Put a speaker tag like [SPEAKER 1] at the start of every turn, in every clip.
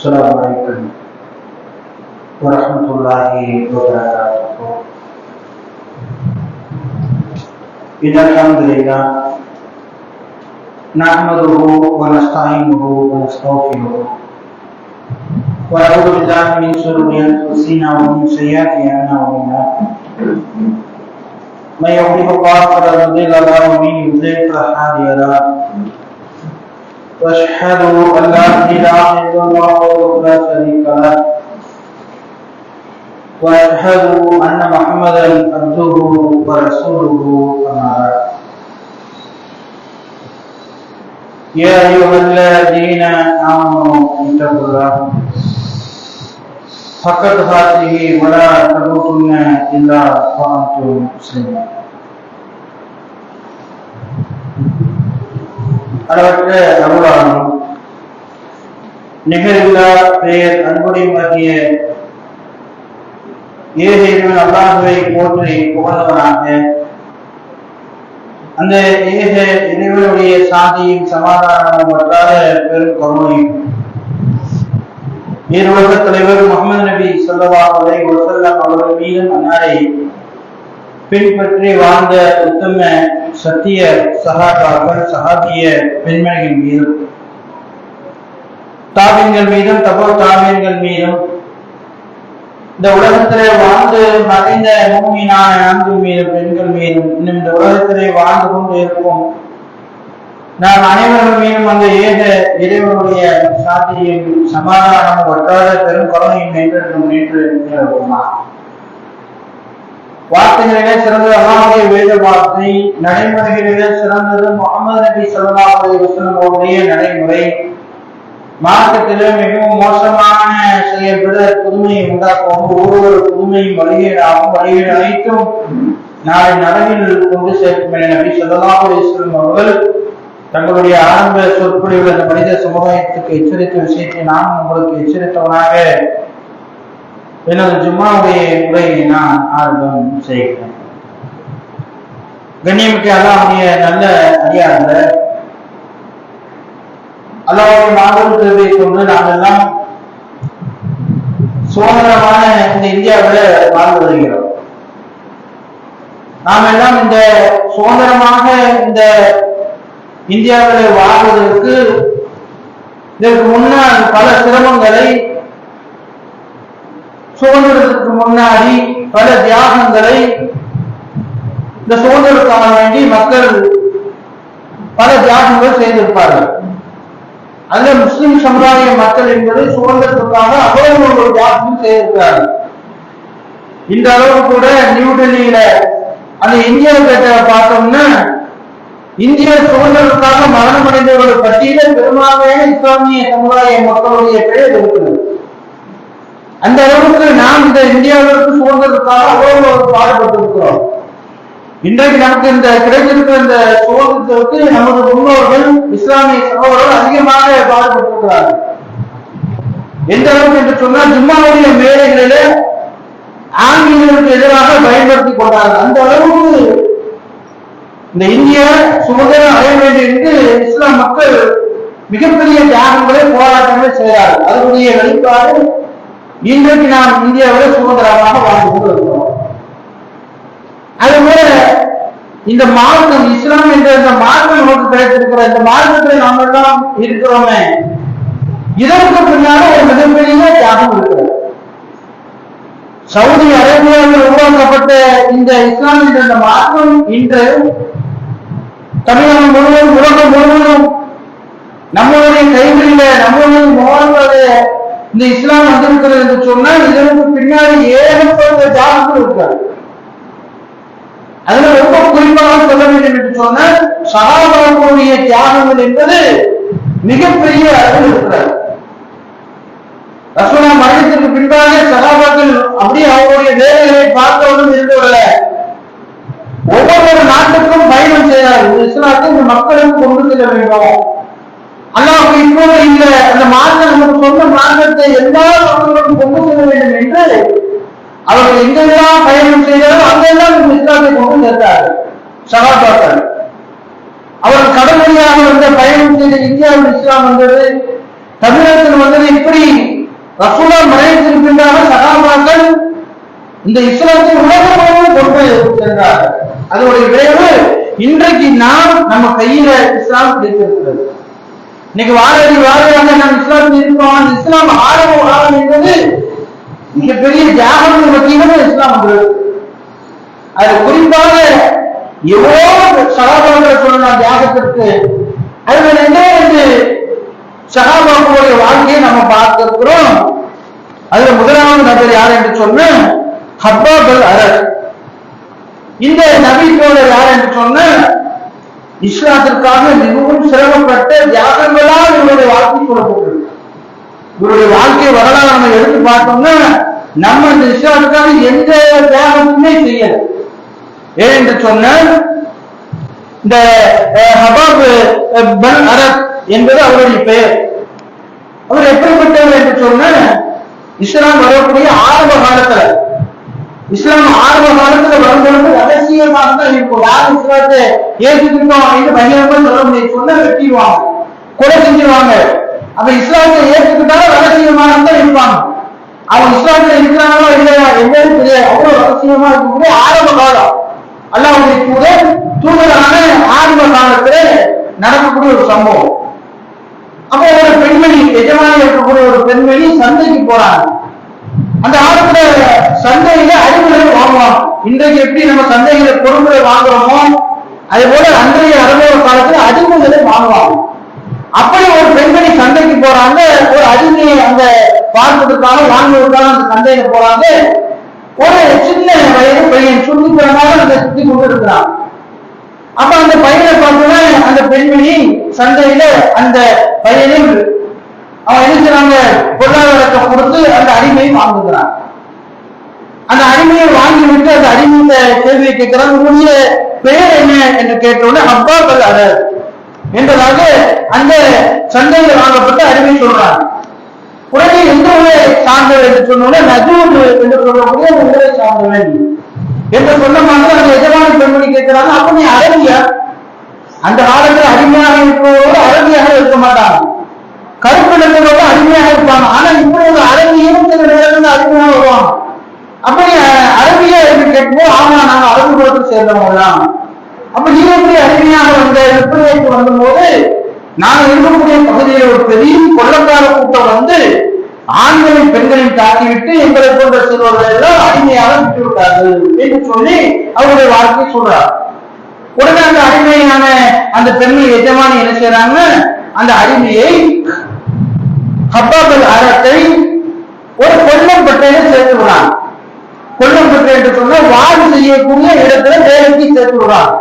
[SPEAKER 1] السلام عليكم ورحمة الله وبركاته. إن الحمد لله نحمده ونستعينه ونستغفره ونعوذ بالله من شرور أنفسنا ومن سيئات أعمالنا. من يهده الله فلا مضل له ومن يضلل فلا هادي له. واشهد ان لا اله الا الله وحده لا شريك له واشهد ان محمدا عبده ورسوله اما بعد. يا ايها الذين امنوا اتقوا الله حق تقاته ولا تموتن الا وانتم مسلمون. அளவற்ற அருளாளனும் நிகரில்லா பெயர் அன்புடையமாகிய ஏக இறைவன் அல்லாஹ்வை போற்றி புகழ்ந்தவனாக அந்த ஏக இறைவனுடைய சாந்தியும் சமாதானமும் வற்றாத பெரும் கருணையும் ஈருலக தலைவர் முஹம்மது நபி ஸல்லல்லாஹு அலைஹி வஸல்லம் அவர்கள் மீதும் அன்னாரை பின்பற்றி வாழ்ந்த உத்தம சத்திய சஹாபாக்கள் சஹாபிய பெண்மணிகள் மீதும் தாபியங்கள் மீதும் தபோ தாபியங்கள் மீதும் இந்த உலகத்திலே வாழ்ந்து மறைந்த மூமினான ஆண்கள் மீதும் பெண்கள் மீதும் இன்னும் இந்த உலகத்திலே வாழ்ந்து கொண்டு இருக்கும் நாம் அனைவர்கள் மீதும் அந்த ஏக இறைவனுடைய சாந்தியும் சமாதானமும் வற்றாத பெரும் கருணையும் நேற்று நிலவுமா. வார்த்தைகளிலே சிறந்தது அல்லாஹ்வுடைய வேத வார்த்தை, நடைமுறைகளிலே சிறந்தது முஹம்மது நபி ஸல்லல்லாஹு அலைஹி வஸல்லம் அவருடைய நடைமுறை. மார்க்கத்திலே மிகவும் மோசமான செயல்பட புதுமையை உண்டாக்கும் ஒவ்வொரு புதுமையும் வழிகேடாகும். வழிகேடு அனைத்தும் நாளை நரகில் கொண்டு சேர்க்கும் என நபி ஸல்லல்லாஹு அலைஹி வஸல்லம் அவர்கள் தங்களுடைய ஆரம்ப சொற்பொழிவில் அந்த மனித சமுதாயத்துக்கு எச்சரித்த விஷயத்தை நான் உங்களுக்கு எச்சரித்தவனாக எனது ஜும்மாவுடைய உரையை நான் ஆரம்பம் செய்கிறேன். கண்ணியமிக்க அல்லாஹ்வுடைய நல்ல அடியார்கள், அல்லாஹ்வுடைய மாபெரும் கொண்டு நாங்கள் எல்லாம் சுதந்திரமான இந்த இந்தியாவில் வாழ்ந்து வருகிறோம். நாம் எல்லாம் இந்த சுதந்திரமாக இந்த இந்தியாவில் வாழ்வதற்கு இதற்கு முன்னால் பல சிரமங்களை, சுதந்திரத்துக்கு முன்னாடி பல தியாகங்களை இந்த சுதந்திரத்துக்காக வேண்டி மக்கள் பல தியாகங்கள் செய்திருப்பார்கள். அதுல முஸ்லிம் சமுதாய மக்கள் என்பது சுதந்திரத்துக்காக அவ்வளவு ஒரு தியாகம் செய்திருக்கிறார்கள். இந்த அளவு கூட நியூ டெல்லியில அந்த இந்தியா கேட்ட பார்த்தோம்னா இந்திய சுதந்திரத்துக்காக மரணம் அடைந்தவர்கள் பட்டியலில் பெரும்பாலான இஸ்லாமிய சமுதாய மக்களுடைய பெயர் இருக்கிறது. அந்த அளவுக்கு நாம் இந்த இந்தியாவிற்கு சுதந்திரத்துக்காக அவ்வளவு பாடுபட்டிருக்கிறோம். இன்றைக்கு நமக்கு இந்த கிடைத்திருக்கிற இந்த சுதந்திரத்திற்கு நமது முன்னோர்கள் இஸ்லாமிய சகோதரர்கள் அதிகமாக பாடுபட்டிருக்கிறார்கள். எந்த அளவுக்கு என்று சொன்னால் ஜும்மாவுடைய மேடைகளிலே ஆங்கிலேயர்களுக்கு எதிராக பயன்படுத்திக் கொண்டார்கள். அந்த அளவுக்கு இந்த இந்தியா சுதந்திரம் அடைய வேண்டும் என்று இஸ்லாம் மக்கள் மிகப்பெரிய தியாகங்களை போராட்டங்களை செய்தார்கள். அதனுடைய வெளிப்பாடு இன்றைக்கு நாம் இந்தியாவில் சுதந்திரமாக வாழ்ந்து கொண்டிருக்கிறோம். அதுபோல இந்த மார்க்கம் இஸ்லாம் என்ற இந்த மார்க்கம் நமக்கு கிடைத்திருக்கிற இந்த மார்க்கத்தில் நாம் எல்லாம் இருக்கிறோமே, இதற்கு பின்னால ஒரு மிகப்பெரிய தியாகம் இருக்கிறது. சவுதி அரேபியாவில் உருவாக்கப்பட்ட இந்த இஸ்லாம் என்ற இந்த மார்க்கம் இன்று தமிழகம் முழுவதும் உலகம் முழுவதும் நம்மளுடைய கைகளில நம்மளுடைய மோகன்களுடைய இந்த இஸ்லாம் வந்திருக்கிறது என்று சொன்னால் இதற்கு பின்னாடி ஏகப்பட்ட தியாகங்கள் இருக்காது. அதுல ரொம்ப குறிப்பாக சொல்ல வேண்டும் என்று சொன்னால் சஹாபாக்களுடைய தியாகங்கள் என்பது மிகப்பெரிய அளவில் இருக்கிறது. ரசூலுல்லாஹ் மரணத்திற்கு பின்பாக சகாபாக்கள் அப்படியே அவருடைய வேலைகளை பார்த்தவரும் இருந்தவர்கள. ஒவ்வொரு நாட்டுக்கும் பயணம் செய்தார். இஸ்லாத்தை இந்த மக்களுக்கு கொண்டு செல்ல வேண்டும். அல்லாஹ் இப்போது இந்த அந்த மார்க்கம் நமக்கு சொந்த மார்க்கத்தை எல்லா மக்களுக்கும் கொண்டு செல்ல வேண்டும் என்று அவர்கள் எங்கெல்லாம் பயணம் செய்தாலும் அங்கெல்லாம் இந்த இஸ்லாத்தை கொண்டு சேர்த்தார்கள் சகாபாக்கள். அவர் கடல் வழியாக வந்த பயணம் செய்த இந்தியாவில் இஸ்லாம் வந்தது, தமிழகத்தில் வந்தது. இப்படி ரசூலா மறைந்திருக்கின்றார்கள் சகாபாக்கள் இந்த இஸ்லாத்தை உலகம் கொண்டு சென்றார்கள். அதனுடைய விளைவு இன்றைக்கு நாம் நம்ம கையில இஸ்லாம் கிடைத்திருக்கிறது. இன்னைக்கு வாழையாக நாம் இஸ்லாத்தில் இருக்கிறோம். அந்த இஸ்லாம் ஆரம்பம் என்பது மிகப்பெரிய தியாகம் மத்தியிலும் இஸ்லாம் வந்தது. அது குறிப்பாக எவ்வளவு சகாபாக்களை சொல்லலாம் தியாகத்திற்கு. அதுல ரெண்டு சகாபாக்களுடைய வாழ்க்கையை நம்ம பார்த்திருக்கிறோம். அதுல முதலாவது நபர் யார் என்று சொன்ன ஹப்பாப் அல் அரத். இந்த நபி தோழர் யார் என்று சொன்ன இஸ்லாத்திற்காக மிகவும் சிரமப்பட்ட தியாகங்களால் இவருடைய வாழ்க்கை சொல்லப்பட்டது. இவருடைய வாழ்க்கை வரலாறு நம்ம எடுத்து பார்த்தோம்னா நம்ம இந்த இஸ்லாத்துக்காக எந்த தியாகமுமே செய்யல. ஏன் என்று சொன்ன இந்த ஹபாப் பல் அரத் என்பது அவருடைய பெயர். அவர் எப்படிப்பட்டவர் என்று சொன்ன இஸ்லாம் வரக்கூடிய ஆரம்ப காலத்துல, இஸ்லாம் ஆரம்ப காலத்துல வரும்பொழுது ரகசியமாக தான் இருக்கும். யாரும் இஸ்லாத்தை ஏற்றுக்கிட்டோம் அப்படின்னு பகிரமா சொல்ல முடியும். சொன்ன வெட்டிடுவாங்க, கொலை செஞ்சிருவாங்க. அப்ப இஸ்லாத்தை ஏற்றுக்கிட்டாலும் ரகசியமாக தான் இருப்பாங்க. அவங்க இஸ்லாத்துல இருக்கிறாங்களோ இல்லையா எங்களுக்கு தெரியாது. அவ்வளவு ரகசியமா இருக்கக்கூடிய ஆரம்ப காலம் அல்லாஹ்வுடைய தூதரான ஆரம்ப காலத்துல நடக்கக்கூடிய ஒரு சம்பவம். அப்போ ஒரு பெண்மணி, எஜமானி இருக்கக்கூடிய ஒரு பெண்மணி சந்தைக்கு போறாங்க. அந்த காலத்துல சந்தையில அடிமைகள் வாங்குவாங்க. இன்றைக்கு எப்படி நம்ம சந்தையில பொருட்களை வாங்குறோமோ அதே போல அன்றைய அரபு காலத்துல அடிமைகளை வாங்குவாங்க. அப்படி ஒரு பெண்மணி சந்தைக்கு போறாங்க. ஒரு அடிமையை அந்த பார்ப்பதற்காக வாங்குவதற்காக அந்த சந்தையில போறாங்க. ஒரு சின்ன வயது பையன் சுத்தி பிறனால அந்த சுத்தி கொண்டு இருக்கிறான். அப்ப அந்த பையனை பார்த்தோன்னா அந்த பெண்மணி சந்தையில அந்த பையனை அவன் என்ன செய்றாங்க, பொருளாதாரத்தை கொடுத்து அந்த அடிமையை வாங்குகிறான். அந்த அடிமையை வாங்கிவிட்டு அந்த அடிமையை கேள்வியை கேட்கிறான், உன்னுடைய பெயர் என்ன என்று கேட்டவுடனே ஹப்பாப் அல் அரத் என்பதாக அந்த சந்தையில் வாங்கப்பட்ட அடிமை சொல்றாங்க. உடனே எந்த ஊரை சார்ந்தவர் என்று சொன்னோட நஜூர் என்று சொல்லக்கூடிய ஊரை சார்ந்தவன் என்று சொல்ல மாதிரி அந்த எஜமானி பெண்மணி கேட்கிறாங்க. அப்ப நீ அரபியா? அந்த காலத்தில் அடிமையாக இருப்பவரோடு அரபியாக இருக்க மாட்டாங்க, கருப்பு நிறத்தோடு அடிமையாக இருப்பாங்க. ஆனா இப்படி ஒரு அரபியும் சில நேரத்தில் அடிமையாக வருவாங்க. அப்படி அரபியா என்று கேட்கும்போது ஆமா நாங்க அரபு குலத்தை சேர்ந்தவங்க தான். அப்ப நீ எப்படி அடிமையாக வந்த விற்பனைக்கு வந்தபோது நாங்கள் இருக்கக்கூடிய பகுதியில் ஒரு பெரிய கொள்ளக்கார கூட்டம் வந்து ஆண்களையும் பெண்களையும் தாக்கிவிட்டு எங்களை போன்ற சிறுவர்கள் எல்லாம் அடிமையாக விட்டு விட்டார்கள் என்று சொல்லி அவருடைய வாழ்க்கை சொல்றார். உடனே அந்த அடிமையான அந்த பெண்மை எஜமானி என்ன செய்யறாங்க, அந்த அடிமையை ஹப்பாப் அல் அரத்தை ஒரு கொல்லம்பட்டையில சேர்த்து விடுறாங்க. கொல்லம்பட்டை என்று சொன்னா வாழ் செய்யக்கூடிய இடத்துல வேலைக்கு சேர்த்து விடுறாங்க.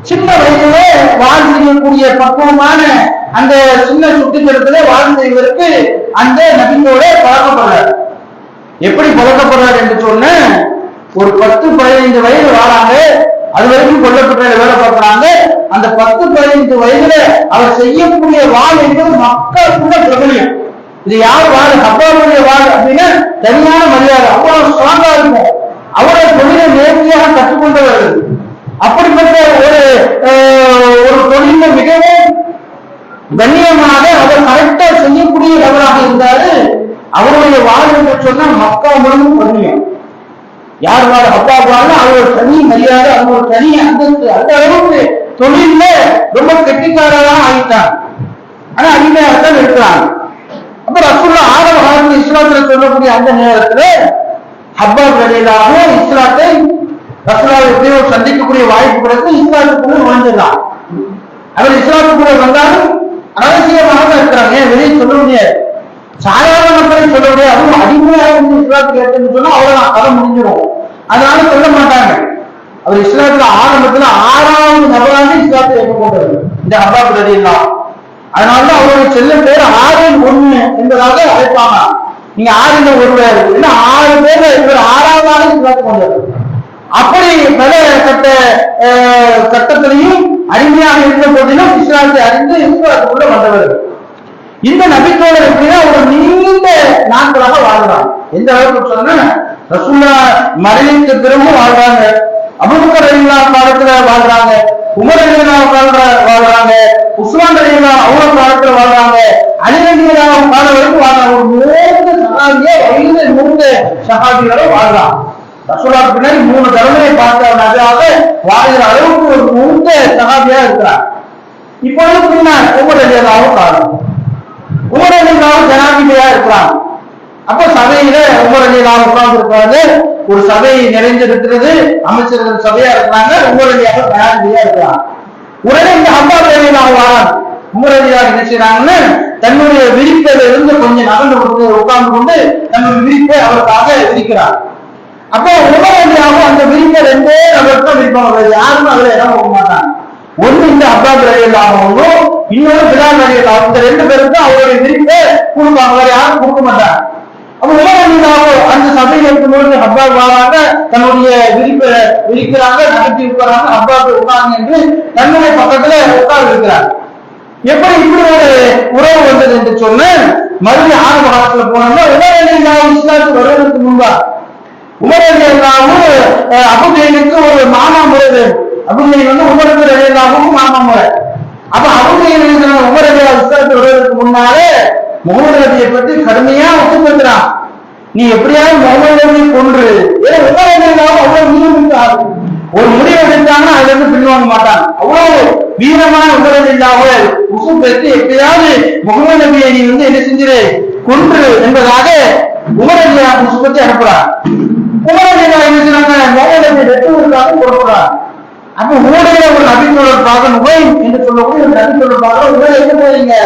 [SPEAKER 1] சின்ன வயசுல வாழ் செய்யக்கூடிய பக்குவமான அந்த சின்ன சுட்டித்தரத்துல வாழ் செய்வதற்கு அந்த நபியோட பழக்கப்படுறார். எப்படி பழக்கப்படுறார் என்று சொன்ன ஒரு 10-15 வயது வாழாங்க. அது வரைக்கும் கொல்லப்பட்ட வேலை பார்க்கிறாங்க. அந்த 10-15 வயதுல அவர் செய்யக்கூடிய வாழ் என்பது மக்களுக்குள்ள பிரபலியம். இது யார் வாழ், ஹப்பாவுடைய வாழ் அப்படின்னா தனியான மரியாதை, அவ்வளவு ஸ்ட்ராங்கா இருக்கும். அவருடைய தொழிலை நேர்த்தியாக கற்றுக்கொண்டவர்கள். அப்படிப்பட்ட ஒரு தொழில மிகவும் கண்ணியமாக அவர் கரெக்டா செய்யக்கூடிய நபராக இருந்தாரு. அவருடைய வாழ் என்று சொன்னா மக்கா முழுவதும் கண்ணியம். யார் வாழ் அப்பா வாழ் அவர் ஒரு தனி மரியாதை, அவர் ஒரு தனி அந்தஸ்து. அந்த அளவுக்கு தொழில ரொம்ப கெட்டிக்காரராக ஆகிட்டாங்க. ஆனா அடிமையாகத்தான் இருக்கிறாங்க. அப்ப ரசூலுல்லாஹ் ஆரம்ப காலத்தில் இஸ்லாத்துல சொல்லக்கூடிய அந்த நேரத்துல ஹப்பாப் ரலியல்லாஹு இஸ்லாத்தை ரசூலுல்லாஹ் எப்படியோ சந்திக்கக்கூடிய வாய்ப்பு கிடைத்து இஸ்லாத்துக்குள்ள நுழைஞ்சிடலாம். அவர் இஸ்லாத்துக்குள்ள வந்தாலும் ரகசியமாக தான் இருக்கிறாங்க, வெளியே சொல்ல முடியாது. சாதாரண மக்களை சொல்ல முடியாது. அதுவும் அடிமையாக இஸ்லாத்துக்கு ஏற்றுன்னு சொன்னா அவ்வளவுதான், கதை முடிஞ்சிடும். அதனால சொல்ல மாட்டாங்க. அவர் இஸ்லாத்துல ஆரம்பத்துல 6வது நபராக இஸ்லாத்தை ஏற்றுக்கொண்டவர் இந்த ஹப்பாப் ரலியல்லாஹு. அதனாலதான் அவருடைய செல்லும் பேர் 6-1 என்பதாக அழைப்பாங்க. நீங்க 6 ஒருவர் இன்னும் 6 பேர் இவர் 6வது ஆளு இஸ்லாத்துக்கு வந்தார். அப்படி பல கட்டத்திலையும் அடிமையாக இருந்த போதிலும் இஸ்லாத்தை அறிந்து இஸ்லாத்துக்குள்ள வந்தவர். இந்த நபித்தோழர் எப்படின்னா ஒரு நீண்ட நாட்களாக வாழ்றாங்க. எந்த அளவுக்கு சொன்னா ரசூலுல்லாஹ் மறைவுக்கு பிறகு வாழ்றாங்க, அபூபக்கர் ரலியல்லாஹு காலத்துல வாழ்றாங்க, உமர் ரலியல்லாஹு வாழ்றாங்க, உஸ்மான் ரலியல்லாஹு அவங்க காலத்துல வாழ்றாங்க, அலி ரலியல்லாஹு கால வரைக்கும் வாழ்றாங்க. ஒரு 3 சஹாபியே வயது 3 சஹாபிகளும் வாழ்றாங்க. ரசூலுல்லாஹ் பின்னாடி 3 தலைமுறை பார்த்த நபியாக வாழ்கிற அளவுக்கு ஒரு 3 சஹாபியா இருக்கிறார். இப்பொழுது பின்னால் உமர் ரலியல்லாஹு காலம், உமர் ரலியல்லாஹு ஜனாதிபதியா இருக்கிறாங்க. அப்ப சபையில உமர் ரலியல்லாஹு உட்கார்ந்து இருப்பாங்க. ஒரு சபை நிறைந்திருக்கிறது, அமைச்சர்கள் சபையா இருக்கிறாங்க, உமர் ரலியல்லாஹு ஜனாதிபதியா இருக்கிறாங்க. உடனே இந்த அப்பாஸ் ரலியல்லாஹு வாராங்க. உமர் ரலியல்லாஹு என்ன செய்யறாங்கன்னு தன்னுடைய விரிப்பில இருந்து கொஞ்சம் நகர்ந்து உட்கார்ந்து கொண்டு தன்னுடைய விரிப்பை அவருக்காக விரிக்கிறார். அப்போ உமர் ரலியல்லாஹு அந்த விரிப்பை 2 நபர்கள் விரிப்பாங்க, யாருமே அதுல இடம் போக மாட்டாங்க. ஒண்ணு இந்த அப்பாஸ் ரலியல்லாஹு, இன்னொரு பிலால் ரலியல்லாஹு, இந்த 2 பேருக்கு அவருடைய விரிப்பை கொடுப்பாங்க, வேற யாரும் கொடுக்க மாட்டாங்க. அப்ப உமர் ரலியல்லாஹு அந்த சபையில் இருக்கும்போது அப்பாஸ் வராங்க, தன்னுடைய விரிப்பை விரிக்கிறாங்க, நகர்த்தி இருக்கிறாங்க, அப்பாஸ் உட்காருங்க என்று தன்னுடைய பக்கத்துல உட்கார்ந்து இருக்கிறாங்க. எப்படி இப்படி ஒரு உறவு வந்தது என்று சொன்ன மறுபடியும் ஆரம்ப காலத்துல போனோம்னா உமர் ரலியல்லாஹு இஸ்லாத்துக்கு வருவதற்கு முன்பா உமர் ரலியல்லாஹு அபூஜஹலுக்கு ஒரு மாமா முறை வேணும். அபூஜஹல் வந்து உமர் ரலியல்லாஹுக்கு மாமா முறை. அப்ப அபூஜஹல் உமர் ரலியல்லாஹு இஸ்லாத்துக்கு வருவதற்கு முன்னாலே முகமது நபியை பற்றி கடுமையா உச்சப்படுத்துறான். நீ எப்படியாவது முகமது நபியை கொன்று, ஏன்னா உமர் ரலியல்லாஹு அவ்வளவு வீரமிக்க ஒரு முடிவு எடுத்தாங்கன்னா அதுல இருந்து பின்வாங்க மாட்டாங்க. அவ்வளவு வீரமான உமர் ரலியல்லாஹு உசு பெற்று எப்படியாவது முகமது நபியை நீ வந்து என்ன செஞ்சிரு கொன்று என்பதாக உமர் ரலியல்லாஹு உசு பெற்று அனுப்புறான். உமர் ரலியல்லாஹு என்ன செய்றாங்க, முகமது நபியை வெட்டுவதற்காக கொடுக்கிறார். அப்ப உங்களுடைய ஒரு நபித்தோழர் பாகன் உபை என்று சொல்லக்கூடிய ஒரு நபித்தோழர் பாகன் உபை எங்க போறீங்க,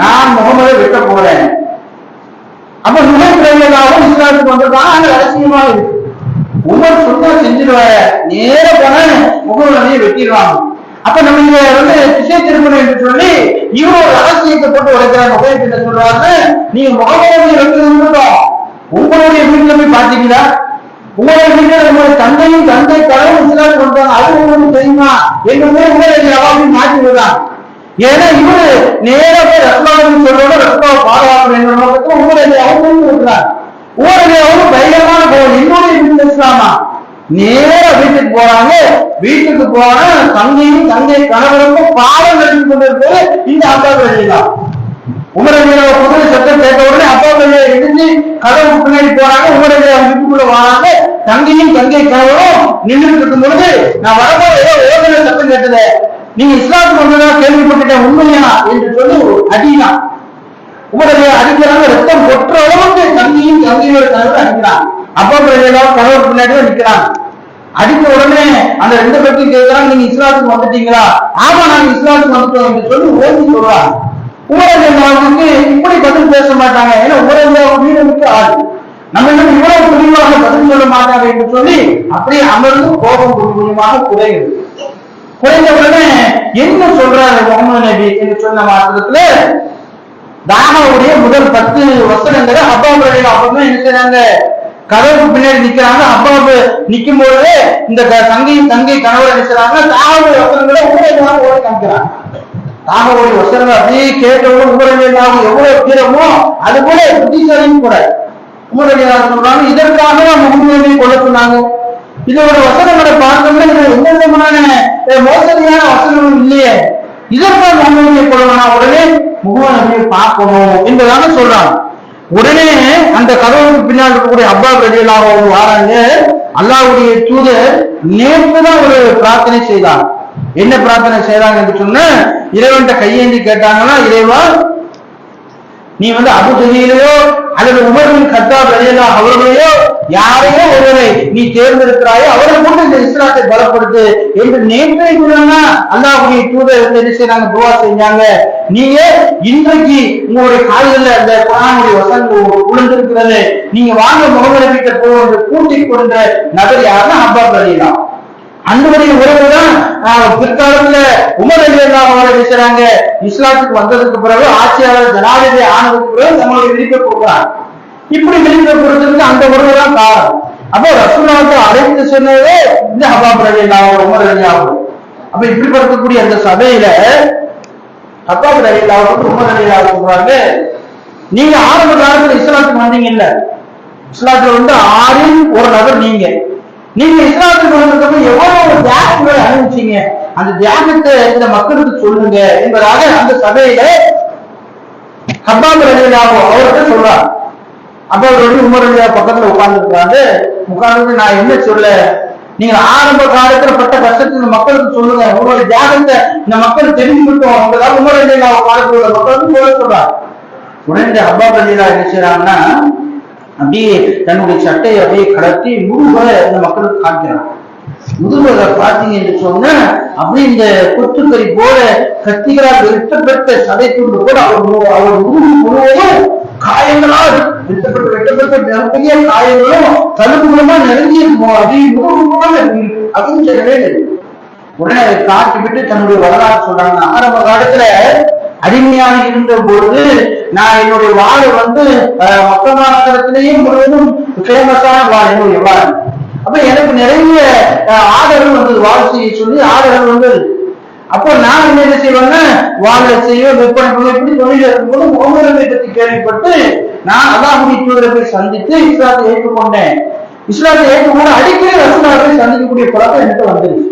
[SPEAKER 1] நான் முகமதை வெட்ட போறேன். அப்ப நுகைப் ரலியல்லாஹு இஸ்லாத்துக்கு வந்திருக்காங்க. ஆனா ரகசியமா இருக்கு, உமர் சொன்னா செஞ்சிருவாரு, நேர போன முகமது நபியை வெட்டிடுவாங்க. அப்ப நம்ம இங்க வந்து திசை திருமணம் என்று சொல்லி இவங்க ஒரு ரகசியத்தை போட்டு உடைக்கிறாங்க. நுகைப் என்ன சொல்றாங்க, நீங்க முகமது நபியை வெட்டுறோம், உங்களுடைய வீட்டுல போய் பாத்தீங்களா, உங்களுடைய வீட்டுல உங்களுடைய தந்தையும் தந்தை கடவுள் இஸ்லாத்துக்கு வந்தாங்க, அது உங்களுக்கு தெரியுமா என்று உமர் ரலியல்லாஹு மாற்றி விடுறாங்க. ஏன்னா இவரு நேர போய் ரத்னாவின் சொல்றோட ரத்னாவை பாதுகாப்பு என்ற நோக்கத்தை உங்களுடைய அவங்க இருக்கிறார். உங்களுடைய அவங்க தைரியமான போகணும், என்னுடைய வீட்டுல இஸ்லாமா நேர வீட்டுக்கு போறாங்க. வீட்டுக்கு போன தங்கையும் தங்கை கணவருக்கும் பாடம் நடத்தி கொண்டிருப்பது இந்த அப்பாஸ் ரலியல்லாஹு. உமர் ரலியல்லாஹு புதிய சட்டம் கேட்ட உடனே அப்பாஸ் ரலியல்லாஹு எழுந்து கதவுக்கு பின்னாடி போறாங்க. உமர் ரலியல்லாஹு வீட்டுக்குள்ள வராங்க. தங்கையும் தங்கை கணவரும் நின்றுட்டு இருக்கும் பொழுது நான் வரப்போ ஏதோ ஓதனை சட்டம் கேட்டது, நீங்க இஸ்லாத்துக்கு வந்ததா கேள்விப்பட்டுட்டேன், உண்மையா என்று சொல்லி அடினா உங்களுடைய அடிக்கிறாங்க. ரத்தம் கொற்ற அளவுக்கு தங்கையும் தங்கையோட கணவர் அடிக்கிறான். அப்பாஸ் ரலியல்லாஹு கணவர் பின்னாடி நிற்கிறாங்க. அடித்த உடனே அந்த 2 பேரும் கேட்கிறாங்க, நீங்க இஸ்லாத்துக்கு வந்துட்டீங்களா, ஆமா நாங்க இஸ்லாத்துக்கு வந்துட்டோம் என்று சொல்லி ஓதி சொல்றாங்க. உமர் ரலியல்லாஹுக்கு இப்படி பதில் பேச மாட்டாங்க, ஏன்னா உமர் ரலியல்லாஹு வீரமிக்க ஆள், நம்ம என்ன இவ்வளவு துணிவாக பதில் சொல்ல மாட்டாங்க என்று சொல்லி அப்படியே அமர்ந்து கோபம் கொஞ்சமாக குறையுது. குறைந்த உடனே என்ன சொல்றாரு முகமது நபி என்று சொன்ன மாத்திரத்துல தாகாவுடைய முதல் 10 வசனங்களை அப்பாஸ் ரலியல்லாஹு என்ன செய்றாங்க, கதவுக்கு பின்னாடி நிக்கிறாங்க. அப்பாவு நிக்கும் போது இந்த தங்கையும் தங்கை கணவர் என்ன செய்றாங்க, தாகாவுடைய வசனங்களை உமர் ஓடி காமிக்கிறாங்க. தாகாவுடைய வசனங்கள் அப்படியே கேட்டவங்க உமர் ரலியல்லாஹு எவ்வளவு தீரமோ அது போல புத்திசாலியும் கூட. உமர் ரலியல்லாஹு சொல்றாங்க, இதற்காக முகமது நபியை கொல்ல சொன்னாங்க. இதோட வசனங்களை பார்த்தோம்னா எந்த விதமான மோசடியான வசனமும் இல்லையே, இதற்காக முகமது நபியை கொல்லணும்னா உடனே முகமது நபியை பார்க்கணும் என்பதாக சொல்றாங்க. உடனே அந்த கதவுக்கு பின்னால் இருக்கக்கூடிய அப்பாஸ் ரலியல்லாஹு வராங்க. அல்லாஹ்வுடைய தூதர் நேற்றுதான் ஒரு பிரார்த்தனை செய்தார். என்ன பிரார்த்தனை செய்தாங்க என்று சொன்ன, இறைவன்கிட்ட கையேந்தி கேட்டாங்கன்னா, இறைவா நீ வந்து அபூஜஹலையோ அல்லது உமர் பின் கத்தாப் ரலியல்லாஹு அவர்களையோ யாரையோ ஒருவரை நீ தேர்ந்தெடுக்கிறாயோ அவரை கொண்டு இந்த இஸ்லாத்தை பலப்படுத்து என்று நேற்றைய தினம் அல்லாஹ்வுடைய தூதர் என்ன செய்றாங்க, துஆ செஞ்சாங்க. நீங்க இன்றைக்கு உங்களுடைய கால்களில் அந்த குர்ஆனுடைய வசனங்கள் விழுந்திருக்கிறது, நீங்க வாங்க முகமது நபிக்கு போன்ற கூட்டிக் கொண்ட நபர் யாருன்னா அப்பாஸ் ரலியல்லாஹு. அன்புடைய உறவுதான் பிற்காலத்துல உமர் ரலியல்லாஹு அவர்கள் பேசுறாங்க, இஸ்லாத்துக்கு வந்ததுக்கு பிறகு ஆட்சியாளர் ஜனாதிபதி ஆனதுக்கு பிறகு நம்மளுடைய விரிக்க போகிறார். இப்படி வெளிப்படுத்துறதுக்கு அந்த உறவு தான் காரணம். அப்போ ரசூலுல்லாஹ்வை அழைத்து சொன்னதே இந்த ஹப்பாப் ரலியல்லாஹு உமர் ரலியல்லாஹு. அப்ப இப்படிப்படக்கூடிய அந்த சபையில ஹப்பாப் ரலியல்லாஹு உமர் ரலியல்லாஹு சொல்றாங்க, நீங்க ஆரம்ப காலத்துல இஸ்லாத்துக்கு வந்தீங்க இல்ல, இஸ்லாத்துல வந்து ஆறில் ஒரு நபர் நீங்க இஸ்லாத்துக்கு வந்ததுக்கு எவ்வளவு தியாகங்களை அனுப்பிச்சீங்க, அந்த தியாகத்தை இந்த மக்களுக்கு சொல்லுங்க என்பதாக அந்த சபையில ஹப்பாப் ரலியல்லாஹு அவர்கிட்ட சொல்றாங்க. அப்ப அவர் வந்து உமர் ரலியல்லாஹு பக்கத்துல உட்கார்ந்து நான் என்ன சொல்ல, நீங்க ஆரம்ப காலத்துல பட்ட கஷ்டத்தை இந்த மக்களுக்கு சொல்லுங்க, உங்களுடைய தியாகத்தை இந்த மக்கள் தெரிஞ்சுக்கிட்டோம் என்பதாக உமர் ரலியல்லாஹு காலத்துல உள்ள மக்களுக்கு சொல்றாங்க. உடனே ஹப்பாப் ரலியல்லாஹு என்ன செய்யறாங்கன்னா, அப்படியே தன்னுடைய சட்டையை அப்படியே கடத்தி முதுகுல இந்த மக்களுக்கு காட்டுறான். முதுகுல பாத்தீங்க என்று சொன்ன அப்படி இந்த கொத்துக்கறி போல கத்திகளால் வெட்டப்பட்ட சதை துண்டு கூட அவர் முதுகு முழுவதும் காயங்களால் வெட்டப்பட்ட நிறைய காயங்களும் தழும்புகளுமா நிறைஞ்சிருக்கும். அப்படின்னு சொல்லவே இல்லை. உடனே அதை காட்டி விட்டு தன்னுடைய வரலாறு சொல்றாங்க. ஆரம்ப காலத்துல அடிமையாக இருந்த பொழுது நான் என்னுடைய வாழ் வந்து மக்கள் நகரத்திலேயும் முழுவதும் ஃபேமஸான வாழ் என்னுடைய வாழ். அப்ப எனக்கு நிறைய ஆர்டர்கள் வந்தது, வாழ் செய்ய சொல்லி ஆர்டர்கள் வந்தது. அப்போ நான் என்ன செய்வேன்னா வாழ செய்வேன், விற்பனை பண்ண இப்படி தொழில் இருக்கும்போது முகமது பற்றி கேள்விப்பட்டு நான் அல்லாஹ்வுடைய தூதரை போய் சந்தித்து இஸ்லாத்தை ஏற்றுக்கொண்டேன். இஸ்லாத்தை ஏற்றுக்கொண்டு அடிக்கடி ரசூலுல்லாஹை சந்திக்கக்கூடிய பழக்கம் எனக்கு வந்துருச்சு.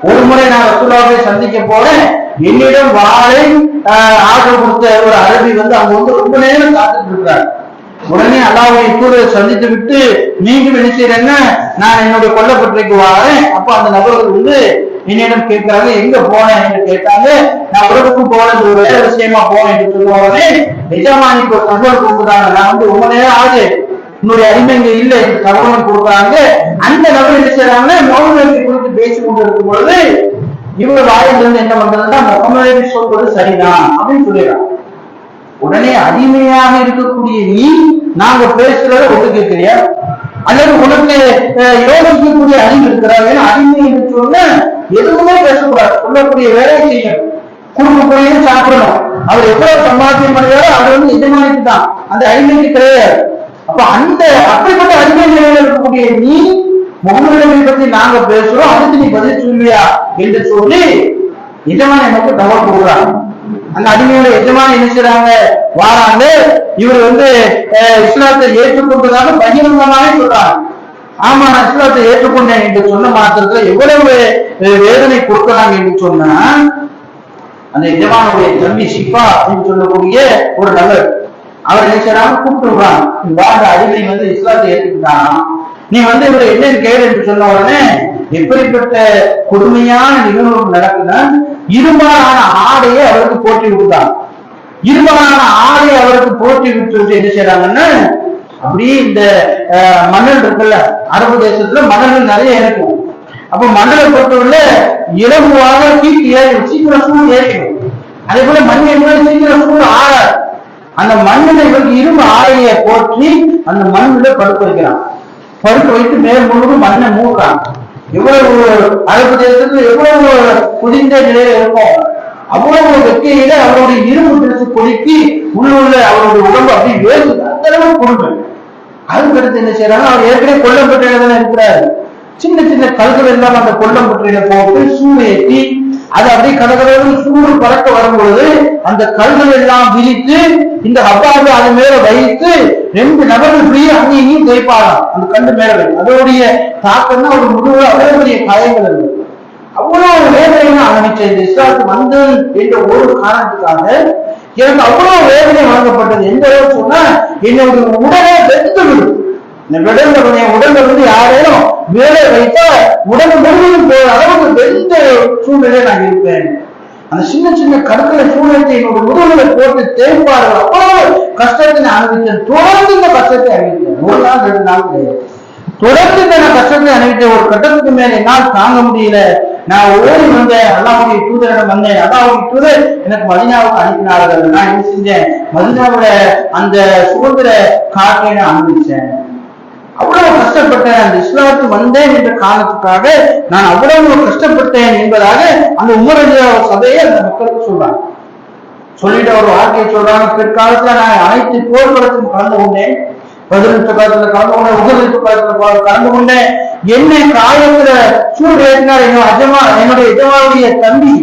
[SPEAKER 1] ஒரு முறை நான் ரசூலுல்லாஹை சந்திக்க போறேன், என்னிடம் வாளை ஆர்டர் கொடுத்த ஒரு அரபி வந்து அங்க வந்து ரொம்ப நேரம் காத்துட்டு இருக்கிறார். உடனே அல்லாஹ்வுடைய தூதரை சந்தித்து விட்டு மீண்டும் என்ன செய்யறேன்னா நான் என்னுடைய கொல்லப்பட்டிக்கு வாரேன். அப்ப அந்த நபர்கள் வந்து என்னிடம் கேட்கிறாங்க, எங்க போனேன் என்று கேட்டாங்க. நான் உறவுக்கு போனது ஒரு வேலை விஷயமா போனேன் என்று சொல்லுவாங்க. நிஜமானிக்கு ஒரு தகவல் கொடுக்குறாங்க, நான் வந்து ரொம்ப நேரம் ஆகுது, என்னுடைய அடிமைங்க இல்லை என்று தகவல் கொடுக்குறாங்க. அந்த நபர் என்ன செய்யறாங்கன்னா முகமது குறித்து பேசிக் கொண்டு இருக்கும் பொழுது இவர் வாயிலிருந்து என்ன பண்றதுன்னா முகமது சொல்வது சரிதான் அப்படின்னு சொல்லிடுறான். உடனே அடிமையாக இருக்கக்கூடிய நீ நாங்க பேசுறத ஒன்று கேட்கிறியா, அல்லது உனக்கு யோசிக்கக்கூடிய அறிவு இருக்கிறார்? ஏன்னா அடிமை என்று சொன்ன எதுவுமே பேசக்கூடாது, சொல்லக்கூடிய வேலையை செய்யணும், குடும்பக்குறையே சாப்பிடணும். அவர் எவ்வளவு சம்பாத்தியம் பண்ணுறாரோ அவர் வந்து எஜமானிக்கு தான், அந்த அடிமைக்கு கிடையாது. அப்ப அந்த அப்படிப்பட்ட அடிமை நிலையில் இருக்கக்கூடிய நீ முகமது பத்தி நாங்க பேசுறோம், அதுக்கு நீ பதில் சொல்லியா என்று சொல்லி எஜமானி நமக்கு தகவல் கொடுக்குறாங்க. அந்த அடிமையோட எஜமானி என்ன செய்றாங்க, வாராங்க. இவர் வந்து இஸ்லாத்தை ஏற்றுக்கொண்டதாக பகிரங்கமாக சொல்றாங்க. ஆமா நான் இஸ்லாத்தை ஏற்றுக்கொண்டேன் என்று சொன்ன மாத்திரத்துல எவ்வளவு வேதனை கொடுக்கிறாங்க என்று சொன்னா, அந்த எஜமானுடைய தம்பி ஷிஃபா அப்படின்னு சொல்லக்கூடிய ஒரு நபர் அவர் என்ன செய்யறாங்க, கூப்பிட்டு விடுறாங்க. இந்த அடிமை வந்து இஸ்லாத்தை ஏற்றுக்கிட்டான், நீ வந்து இவர் என்னன்னு கேளு என்று சொன்ன உடனே எப்படிப்பட்ட கொடுமையான நிகழ்வு நடக்குன்னா, இருமலான ஆடையை அவருக்கு போட்டி விட்டாங்க. இருமலான ஆடையை அவருக்கு போட்டி விட்டு என்ன செய்யறாங்கன்னா, அப்படியே இந்த மணல் இருக்குல்ல, அரபு தேசத்துல மணல் நிறைய இருக்கும். அப்ப மணலை பொறுத்தவரை இலகுவாக கீழ் ஏறி சீக்கிரம் சூழ் ஏறிடும். அதே போல மண் என்பது சீக்கிரம் சூழ் ஆறாது. அந்த மண்ணில் இவருக்கு இரும்பு ஆடையை போற்றி அந்த மண்ணுல படுக்க வைக்கிறான். படுக்க வைத்து மேல் முழுவதும் மண்ணை மூடுறான். எவ்வளவு அரபு தேசத்துல எவ்வளவு குதிந்த நிலையில இருக்கும், அவ்வளவு வெக்கையில அவருடைய இரும்பு பிடிச்சு கொலுக்கி உள்ள அவருடைய உடம்பு அப்படி வேறு அந்த அளவு கொடுமை. அதுக்கடுத்து என்ன செய்யறாங்க, அவர் ஏற்கனவே கொல்லப்பட்ட இருக்கிறாரு. சின்ன சின்ன கல்கள் எல்லாம் அந்த கொல்லப்பட்டியில போட்டு சூடு ஏற்றி அது அப்படியே கடற்கரையில் சூடு பறக்க வரும்பொழுது அந்த கல்கள் எல்லாம் விரித்து இந்த ஹப்பாவை அது மேல வைத்து 2 நபர்கள் ஃப்ரீயா அங்கேயும் தேய்ப்பாராம். அந்த கல்லு மேல வை, அதோடைய தாக்கம் தான் ஒரு முழு அவ்வளவு பெரிய காயங்கள் இருக்கு. அவ்வளவு வேதனையும் ஆரம்பிச்ச இந்த இஸ்லாத்து வந்து என்ற ஒரு காரணத்துக்காக எனக்கு அவ்வளவு வேதனை வழங்கப்பட்டது. எந்த அளவுக்கு சொன்னா என்னுடைய உடனே வெந்து விடும். இந்த உடல்ல வந்து யாரேனும் வேலை வைத்தா உடம்பு முழுவதும் போற அளவுக்கு வெந்த சூழ்நிலை நான் இருப்பேன். அந்த சின்ன சின்ன கற்களை சூழ்நிலை என்னோட முதுகுல போட்டு தேய்ப்பார்கள். அவ்வளவு கஷ்டத்தை நான் அனுபவித்தேன். தொடர்ந்து இந்த கஷ்டத்தை அனுபவித்தேன். 1 நாள் 2 நாள் கிடையாது, தொடர்ந்து இந்த கஷ்டத்தை அனுபவித்தேன். ஒரு கட்டத்துக்கு மேல என்னால் தாங்க முடியல. நான் ஓடி வந்தேன், அல்லாஹ்வுடைய தூதரிடம் வந்தேன். அல்லாஹ்வுடைய தூதர் எனக்கு மதீனாவுக்கு அனுப்பினார்கள். நான் என்ன செஞ்சேன், மதீனாவோட அந்த சுதந்திர காற்றை நான் அனுபவிச்சேன். அவ்வளவு கஷ்டப்பட்டேன், அந்த இஸ்லாத்து வந்தேன் என்ற காரணத்துக்காக நான் அவ்வளவு கஷ்டப்பட்டேன் என்பதாக அந்த உமர் ரலியல்லாஹு சபையை அந்த மக்களுக்கு சொல்றாங்க. சொல்லிட்டு ஒரு வார்த்தையை சொல்றாங்க, பிற்காலத்துல நான் அனைத்து போர்க்களத்திலும் கலந்து கொண்டேன், பதினெட்டு காலத்துல கலந்து கொண்டேன், உகதித்து காலத்துல கலந்து கொண்டேன். என்னை காயத்துல சூடு ஏற்றினார் என்னுடைய எஜமானுடைய தம்பி.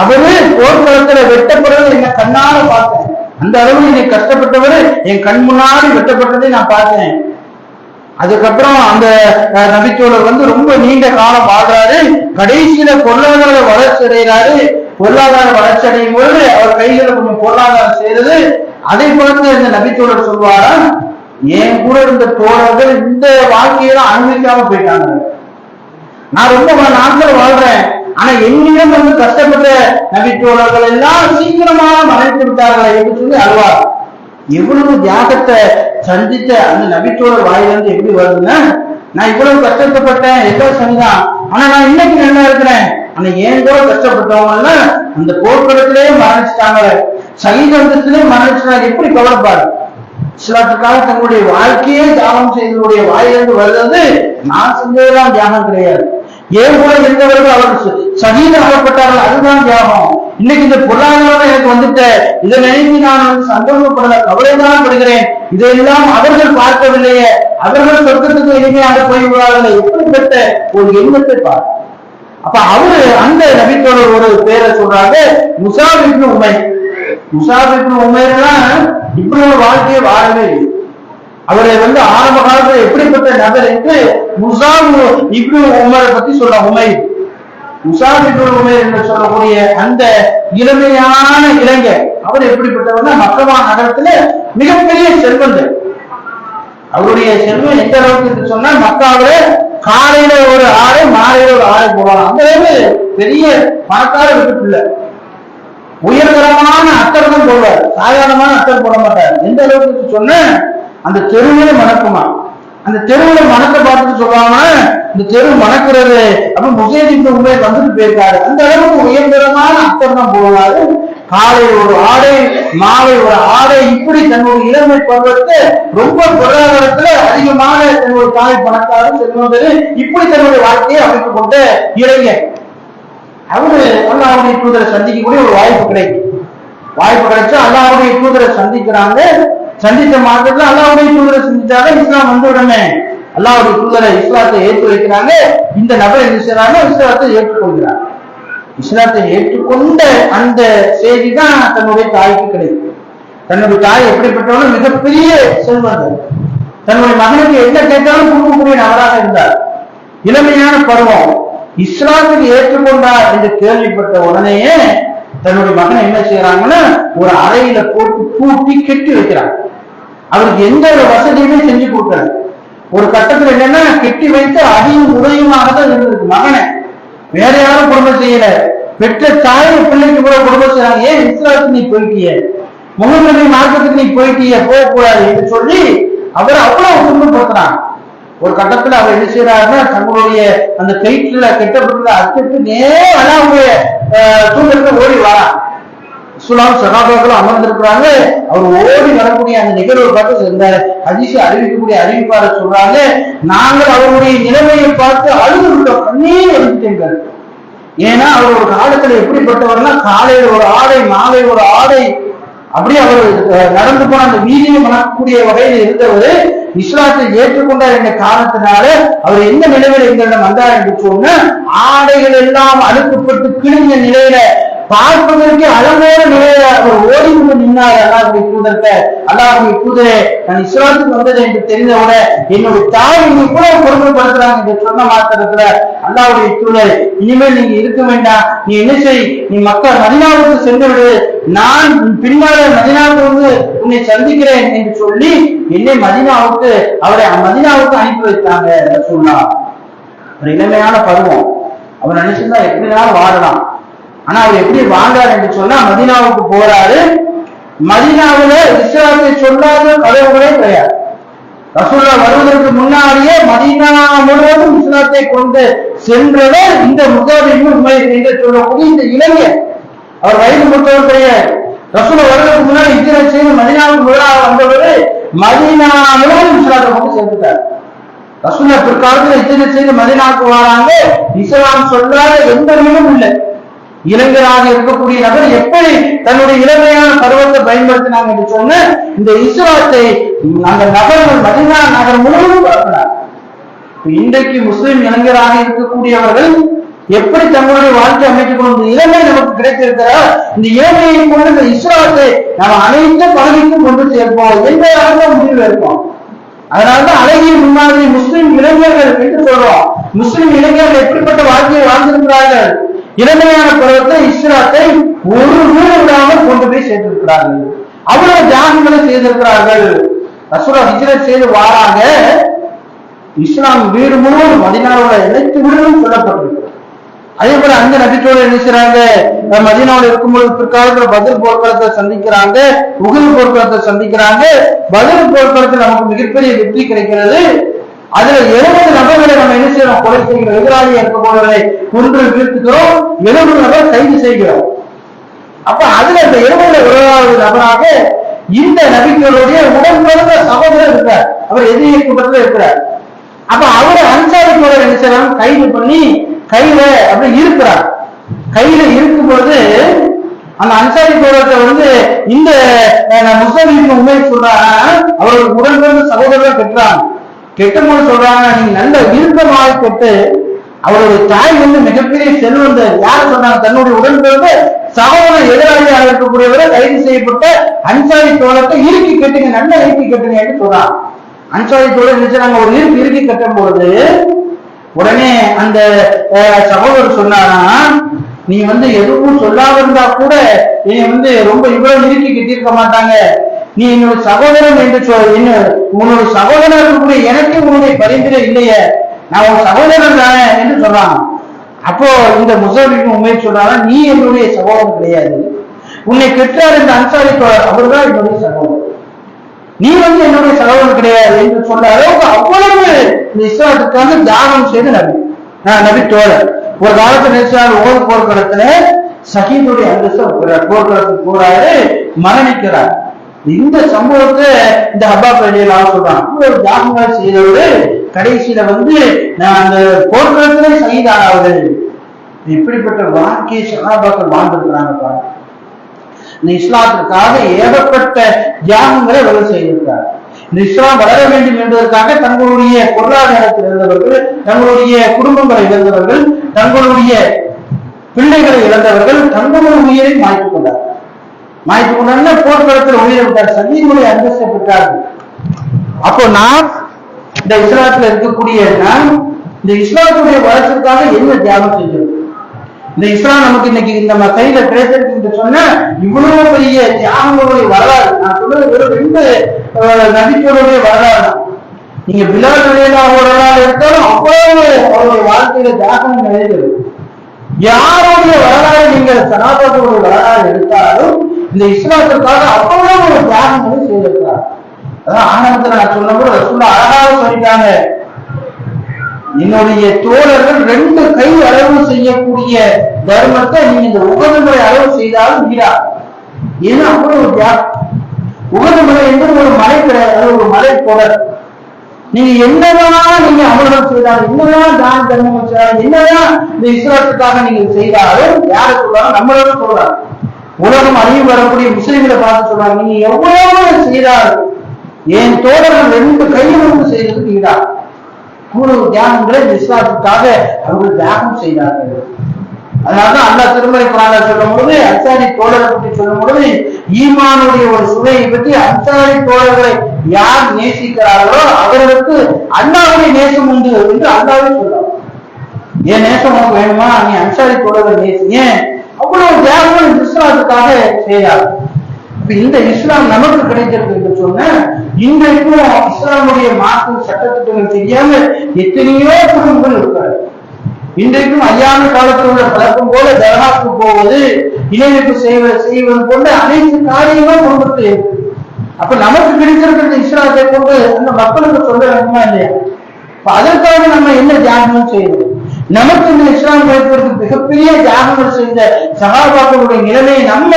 [SPEAKER 1] அவரு போர்க்களத்துல வெட்டப்படுறது என்ன கண்ணால பார்த்தேன். அந்த அளவு என்னை கஷ்டப்பட்டவரு என் கண் முன்னாடி வெட்டப்பட்டதை நான் பார்த்தேன். அதுக்கப்புறம் அந்த நபித்தோழர் ரொம்ப நீண்ட காலம் வாழ்றாரு. கடைசியில பொருளாதார வளர்ச்சி அடைகிறாரு. பொருளாதார வளர்ச்சி அடையும் பொழுது அவர் கையில கொஞ்சம் பொருளாதாரம் செய்யறது. அதை பார்த்து இந்த நபித்தோழர் சொல்வாரா, என் கூட இருந்த தோழர்கள் இந்த வாழ்க்கையெல்லாம் அனுபவிக்காம போயிட்டாங்க. நான் ரொம்ப நாட்கள் வாழ்றேன், ஆனா என்னிடம் கஷ்டப்பட்ட நபித்தோழர்கள் எல்லாம் சீக்கிரமாக மறைத்து விட்டார்கள் என்று சொல்லி அழுவார். எவ்வளவு தியாகத்தை சந்தித்த அந்த நபித்தோழர் வாயிலிருந்து எப்படி வருதுன்னா, நான் இவ்வளவு கஷ்டப்பட்டேன், எவ்வளவு சரிதான், ஆனா நான் இன்னைக்கு நல்லா இருக்கிறேன். ஆனா ஏன் கூட கஷ்டப்பட்டவங்க அந்த போர்க்களத்திலேயே மரணிச்சுட்டாங்க, சகிதத்திலே மரணிச்சுட்டாங்க. எப்படி கவலைப்பாரு. இஸ்லாத்துக்காக தங்களுடைய வாழ்க்கையே தியாகம் செய்தவருடைய வாயிலிருந்து வருவது நான் செஞ்சதெல்லாம் தியாகம் கிடையாது. ஏன் கூட இருந்தவர்கள் அவர்கள் சகிதாகப்பட்டார்கள், அதுதான் தியாகம். இன்னைக்கு இந்த பொருளாதாரம் எனக்கு வந்துட்ட, இதை நினைத்து நான் சந்தோஷப்படல, கவலைதான் படுகிறேன். இதையெல்லாம் அவர்கள் பார்க்கவில்லையே, அவர்கள் சொர்க்கத்துக்கு இனிமையாக போய்விடார்கள். எப்படிப்பட்ட ஒரு எண்ணத்தை பார். அப்ப அவரு அந்த நபித்தோழர் ஒரு பேரை சொல்றாங்க, முஸாப் இப்னு உமைர். முஸாப் இப்னு உமைர்லாம் இப்படி ஒரு வாழ்க்கையை வாழவே இல்லை. அவரை ஆரம்ப காலத்துல எப்படிப்பட்ட நபர் என்று முஸாப் இப்னு உமரை பத்தி சொல்ல. உமைர், முஸாப் இப்னு உமைர் என்று சொல்லக்கூடிய அந்த இளமையான இளைஞர், அவர் எப்படிப்பட்டவர், மக்கமா நகரத்துல மிகப்பெரிய செல்வந்தர். அவருடைய செல்வம் எந்த அளவுக்கு என்று சொன்னா, மக்காவில காலையில ஒரு ஆடை மாலையில ஒரு ஆடை போடலாம். அந்த அளவு பெரிய பணக்கார வீட்டுக்குள்ள உயர்தரமான அத்தர் போடுவார், சாதாரணமான அத்தர் போட மாட்டார். எந்த அளவுக்கு சொன்ன, அந்த தெருவில மணக்குமா, அந்த தெருவுல மணக்க பார்த்துட்டு சொல்லுவாங்க, இந்த தெரு மணக்கிறது அப்ப முஸைத் உமைர் வந்துட்டு போயிருக்காரு. அந்த அளவுக்கு உயர்தரமான அத்தர் தான் போடுவாரு. காலை ஒரு ஆடை, மாலை ஒரு ஆடை, இப்படி தன்னுடைய இளமை பருவத்தை ரொம்ப பொருளாதாரத்துல அதிகமான தன்னுடைய தாய் பணக்காரர் செல்வந்தர், இப்படி தன்னுடைய வாழ்க்கையை அமைத்துக் கொண்ட இளைஞர். அவரு அல்லாஹ்வுடைய தூதரை சந்திக்கக்கூடிய ஒரு வாய்ப்பு கிடைச்சா அல்லாஹ்வுடைய தூதரை சந்திக்கிறாங்க. சந்தித்த மார்க்கத்துல அல்லாஹ்வுடைய தூதரை சந்திச்சாங்க. இஸ்லாம் வந்த உடனே அல்லாஹ்வுடைய தூதரை இஸ்லாத்தை ஏற்று வைக்கிறாங்க. இந்த நபர் என்ன செய்யறாங்க, இஸ்லாத்தை ஏற்றுக்கொள்கிறார். இஸ்லாத்தை ஏற்றுக்கொண்ட அந்த செய்தி தான் தன்னுடைய தாய்க்கு கிடைக்கும். தன்னுடைய தாய் எப்படிப்பட்டவனும் மிகப்பெரிய செல்வந்தர். தன்னுடைய மகனுக்கு என்ன கேட்டாலும் கொடுக்கக்கூடிய நபராக இருந்தார். இளமையான பருவம். இஸ்லாத்துக்கு ஏற்றுக்கொண்டார் என்று கேள்விப்பட்ட உடனேயே தன்னுடைய மகனை என்ன செய்யறாங்கன்னா, ஒரு அறையில போட்டு பூட்டி கெட்டி வைக்கிறாங்க. அவருக்கு எந்த ஒரு வசதியுமே செஞ்சு கொடுக்கல. ஒரு கட்டத்துல என்னன்னா, கெட்டி வைத்து அடியும் உதவியுமாக தான் இருந்திருக்கு. மகனை வேற யாரும் குடும்பம் செய்யல, பெற்ற தாய் பிள்ளைக்கு கூட குடும்பம் செய்யறாங்க. ஏன் இஸ்லாத்துக்கு நீ போயிட்டிய, முகமது மார்க்கத்துக்கு நீ போயிட்டிய, போகக்கூடாது என்று சொல்லி அவர் அவ்வளவு துன்பப்படுத்துறாங்க. ஒரு கட்டத்துல அவர் என்ன செய்யறாருன்னா, தங்களுடைய அந்த கயிற்றுல கெட்டப்பட்டுள்ள அத்துக்கு நேரம் அல்லாஹ்வுடைய தூதருக்கு ஓடி வரா. ரசூலுல்லாஹ் சஹாபாக்கள் அமர்ந்திருக்கிறாங்க. அவர் ஓடி வரக்கூடிய அந்த நிகழ்வை பார்த்து இந்த ஹதீஸை அறிவிக்கக்கூடிய அறிவிப்பாளர் சொல்றாங்க, நாங்கள் அவருடைய நிலைமையை பார்த்து அழுது விட்டோம், கண்ணீர் வடிச்சிட்டீர்கள். ஏன்னா அவர் ஒரு காலத்துல எப்படிப்பட்டவர்னா, காலையில ஒரு ஆடை, மாலை ஒரு ஆடை, அப்படி அவர் நடந்து போன அந்த வீதியை மணக்கக்கூடிய வகையில் இருந்தவர் இஸ்லாத்தை ஏற்றுக்கொண்டார் என்ற காரணத்தினால அவர் எந்த நிலையில எங்களிடம் வந்தார் என்று சொன்ன, ஆடைகள் எல்லாம் அழுக்கப்பட்டு கிழிஞ்ச நிலையில, பார்ப்பதற்கு அழகான நிலையில அவர் ஓடி கொண்டு நின்றார். அல்லாஹ்வுடைய தூதர்கிட்ட, அல்லாஹ்வுடைய தூதரே, நான் இஸ்லாத்துக்கு வந்தது என்று தெரிந்தவுடன் என்னுடைய தாய் நீங்க கூட கொடுமைப்படுத்துறாங்க என்று சொன்ன மாத்திரத்துல, அல்லாஹ்வுடைய தூதர், இனிமேல் நீங்க இருக்க வேண்டாம், நீ என்ன செய், நீ மக்கள் மதீனாவுக்கு சென்று விடு, நான் பின்னால மதீனாவுக்கு உன்னை சந்திக்கிறேன் என்று சொல்லி என்னை மதீனாவுக்கு, அவரை மதீனாவுக்கு அனுப்பி வைத்தாங்க. ரசூலுல்லாஹ் ஒரு இளமையான பருவம், அவர் நினைச்சிருந்தா எப்படினாலும் வாழலாம். ஆனா அவர் எப்படி வாழ்ந்தார் என்று சொன்னா, மதீனாவுக்கு போறாரு. மதீனாவுல இஸ்லாத்தை சொல்லாத கதவுகளே கிடையாது. ரசூலுல்லாஹ் வருவதற்கு முன்னாடியே மதீனா முழுவதும் இஸ்லாத்தை கொண்டு சென்றவர் இந்த முஸாப் இப்னு உமைர் என்று சொல்லக்கூடிய இந்த இளைஞர். அவர் வயது மூத்தவர் கிடையாது. ரசூலுல்லாஹ் வருவதற்கு முன்னாடி ஹிஜ்ரத் செய்து மதீனாவுக்கு முதலாக வந்தவர் மதீனா முழுவதும் இஸ்லாத்தை கொண்டு சேர்த்துட்டார். ரசூலுல்லாஹ் பிற்காலத்தில் ஹிஜ்ரத் செய்து மதீனாவுக்கு வராங்க. இஸ்லாம் சொல்லாத எந்த வீடும் இல்லை. இளைஞராக இருக்கக்கூடிய நபர் எப்படி தன்னுடைய இளமையான பருவத்தை பயன்படுத்தினாங்க என்று சொன்ன இந்த இஸ்லாத்தை அந்த நபர்கள் மதீனா நகர் முழுவதும் பார்க்கிறார். இன்றைக்கு முஸ்லிம் இளைஞராக இருக்கக்கூடியவர்கள் எப்படி தங்களுடைய வாழ்க்கை அமைத்துக் கொண்டு இளமை நமக்கு கிடைத்திருக்கிறார், இந்த இளமையை கொண்டு இந்த இஸ்லாத்தை நாம் அனைத்து பகுதிக்கும் கொண்டு சேர்ப்போம் என்ற முடிவு இருப்போம். அதனால்தான் அழகிய முன்னாடி முஸ்லிம் இளைஞர்கள் என்று சொல்றோம். முஸ்லிம் இளைஞர்கள் எப்படிப்பட்ட வாழ்க்கையை வாழ்ந்திருக்கிறார்கள், இளமையான பருவத்தை இஸ்லாத்தை ஒரு வீடு விடாமல் கொண்டு போய் சேர்த்திருக்கிறார்கள். அவ்வளவு தியாகங்களை செய்திருக்கிறார்கள். ரசூலுல்லாஹ் ஹிஜ்ரத் செய்து வாராங்க, இஸ்லாம் வீடு முழுவதும் மதீனாவுல அனைத்து வீடுகளும் சொல்லப்பட்டிருக்கு. அதே போல அந்த நபித்தோடு என்ன செய்றாங்க, மதீனாவில் இருக்கும்போது பிற்காலத்துல பத்ர் போர்க்களத்தை சந்திக்கிறாங்க, உஹுத் போர்க்களத்தை சந்திக்கிறாங்க. பத்ர் போர்க்களத்தில் நமக்கு மிகப்பெரிய வெற்றி கிடைக்கிறது. அதுல 70 நபர்களை நம்ம என்ன செய்யறோம், கொலை செய்கிறோம், எதிராளியா இருப்பவர்களை கொன்று வீழ்த்துகிறோம், 70 நபர் கைது செய்கிறோம். அப்ப அதுல இந்த 70வது நபராக இந்த நபிகளுடைய உடன் பிறந்த சகோதரர் இருக்கார், அவர் எதிரிய கூட்டத்தில் இருக்கிறார். அப்ப அவரை அன்சாரி தோழர் என்ன செய்யறாங்க, கைது பண்ணி கையில அப்படி இருக்கிறார். கையில இருக்கும் பொழுது அந்த அன்சாரி தோழத்தை இந்த முஸ்லிம் உண்மை சொல்றாங்க, அவருக்கு உடன் பிறந்த சகோதரர் பெற்றாங்க. கெட்டபோது சொல்றாங்க, நீங்க நல்ல விருப்பமாக கெட்டு அவருடைய தாய் மிகப்பெரிய செல்வந்தர். யார் சொன்னாங்க, தன்னுடைய உடன் பிறந்த சகோதரர் எதிராளியாக இருக்கக்கூடியவரை கைது செய்யப்பட்ட அன்சாரி தோழத்தை இறுக்கி கட்டுங்க, நல்ல இறுக்கி கட்டுங்க என்று சொல்றாங்க. அன்சாரி தோழர் நினைச்சாங்க, ஒரு இறுக்கி கட்டும் பொழுது உடனே அந்த சகோதரர் சொன்னாரா, நீ எதுவும் சொல்லாம இருந்தா கூட நீ ரொம்ப இவ்வளவு இறுக்கி கட்டியிருக்க மாட்டாங்க, நீ என்னோட சகோதரன் என்று உன்னுடைய சகோதரர் கூட எனக்கு உன்னுடைய பரிந்துரை இல்லையே, நான் உன் சகோதரன் தானே என்று சொல்றாங்க. அப்போ இந்த முஸ்லிம் உண்மை சொல்றாங்க, நீ என்னுடைய சகோதரன் கிடையாது, உன்னை பெற்றார் இந்த அன்சாரி தோழர், அவர்தான் என்னுடைய சகோதரர், நீ என்னுடைய சகோதரன் கிடையாது என்று சொல்ற அளவுக்கு அவ்வளவு இந்த இஸ்லாத்துக்காக தியாகம் செய்து நபி தோழர். ஒரு காலத்துல நினைச்சார், ஓர் போர்க்களத்துல ஷஹீதுடைய அந்தஸ்து போர்க்களத்துக்கு போறாரு, மரணிக்கிறார். இந்த சம்பவத்தை இந்த ஹப்பாப் ரலியல்லாஹு சொல்றாங்க, ஒரு தியாகங்கள் செய்தவரு கடைசியில நான் அந்த போர்க்களத்திலே ஷஹீதானவர்கள். இப்படிப்பட்ட வாழ்க்கையை சஹாபாக்கள் வாழ்ந்திருக்கிறாங்க பாருங்க. இந்த இஸ்லாத்திற்காக ஏகப்பட்ட தியாகங்களை அவர்கள் செய்திருக்கிறார். இந்த இஸ்லாம் வளர வேண்டும் என்பதற்காக தங்களுடைய பொருளாதாரத்தில் இருந்தவர்கள், தங்களுடைய குடும்பங்களை இழந்தவர்கள், தங்களுடைய பிள்ளைகளை இழந்தவர்கள் தங்களுடைய உயிரை மாய்த்துக் கொண்டார். மாய்த்துக் கொண்டார் போர்க்களத்தில் உயிரை விட்டார், சதீனுடைய அந்தஸ்தை பெற்றார்கள். அப்போ நாம் இந்த இஸ்லாத்துல இருக்கக்கூடிய நாம் இந்த இஸ்லாத்துடைய வளர்ச்சிக்காக என்ன தியாகம் செய்கிறோம்? இந்த இஸ்லாம் நமக்கு இன்னைக்கு நம்ம கையில கிடைச்சிருக்கு என்று சொன்ன இவ்வளவு பெரிய தியாகங்களுடைய வரலாறு. நான் சொல்றது வெறும் 2 நபிகளுடைய வரலாறு. நீங்க பிலால் ரலியல்லாஹு வரலாறு எடுத்தாலும் அவ்வளவு அவருடைய வாழ்க்கையில தியாகம் நிறைந்தது. யாருடைய வரலாறு நீங்கள் சனாதனுடைய வரலாறு எடுத்தாலும் இந்த இஸ்லாத்திற்காக அவ்வளவு ஒரு தியாகங்களை செய்திருக்கிறார். அதான் ஆனந்தத்தில் நான் சொன்னபோது ரசூலுல்லாஹ் அழகாக சொல்லிட்டாங்க, என்னுடைய தோழர்கள் 2 கை அளவு செய்யக்கூடிய தர்மத்தை நீங்க இந்த உகது முறை அளவு செய்தாலும் வீடா. ஏன்னா அப்படி ஒரு தியாகம். உகது முறை என்பது ஒரு மலை கிடையாது, அது ஒரு மலை தொடர். நீங்க என்னதான் நீங்க அமல்கள் செய்தாலும், என்னதான் தான தர்மங்கள் செய்தாலும், என்னதான் இந்த இஸ்லாத்துக்காக நீங்க செய்தாலும் யாரை சொல்றாங்க, நம்மளோட சொல்றாங்க. உலகம் அழிவு வரக்கூடிய முஸ்லிம்களை பார்த்து சொல்றாங்க, நீங்க எவ்வளவு செய்தாலும் என் தோழர்கள் 2 கையில் செய்ததுக்கு வீடா. அவ்வளவு தியாகங்களை இஸ்லாத்துக்காக அவர்கள் தியாகம் செய்தார்கள். அதனாலதான் அல்லாஹ் திருமறை குர்ஆன்ல சொல்லும் பொழுது அன்சாரி தோழரை பற்றி சொல்லும் பொழுது ஈமானுடைய ஒரு சுவையை பற்றி அன்சாரி தோழர்களை யார் நேசிக்கிறார்களோ அவர்களுக்கு அல்லாஹ்வுடைய நேசம் உண்டு என்று அல்லாஹ்வே சொல்றார். என் நேசம் உனக்கு வேணுமா, நீ அன்சாரி தோழரை நேசிங்க. அவ்வளவு தியாகங்கள் இஸ்லாத்துக்காக செய்தார். இந்த இஸ்லாம் நமக்கு கிடைக்கிறது என்று சொன்ன இன்றைக்கும் இஸ்லாமுடைய மாற்று சட்டத்திட்டங்கள் தெரியாம எத்தனையோ குடும்பங்கள் இருக்கிறார். இன்றைக்கும் ஐயான காலத்தில் உள்ள பழக்கம் போல தர்காவுக்கு போவது, இணைப்பு செய்வது போன்ற அனைத்து காரியங்களும் குடும்பத்தில் இருக்கு. அப்ப நமக்கு கிடைச்சிருக்கிற இஸ்லாத்தை கொண்டு அந்த மக்களுக்கு சொல்ல வேண்டுமா இல்லையா? அதற்காக நம்ம என்ன தியாகங்கள் செய்யணும்? நமக்கு இந்த இஸ்லாம் கிடைப்பதற்கு மிகப்பெரிய தியாகங்கள் செய்த சஹாபாக்களுடைய நிலைமையை நம்ம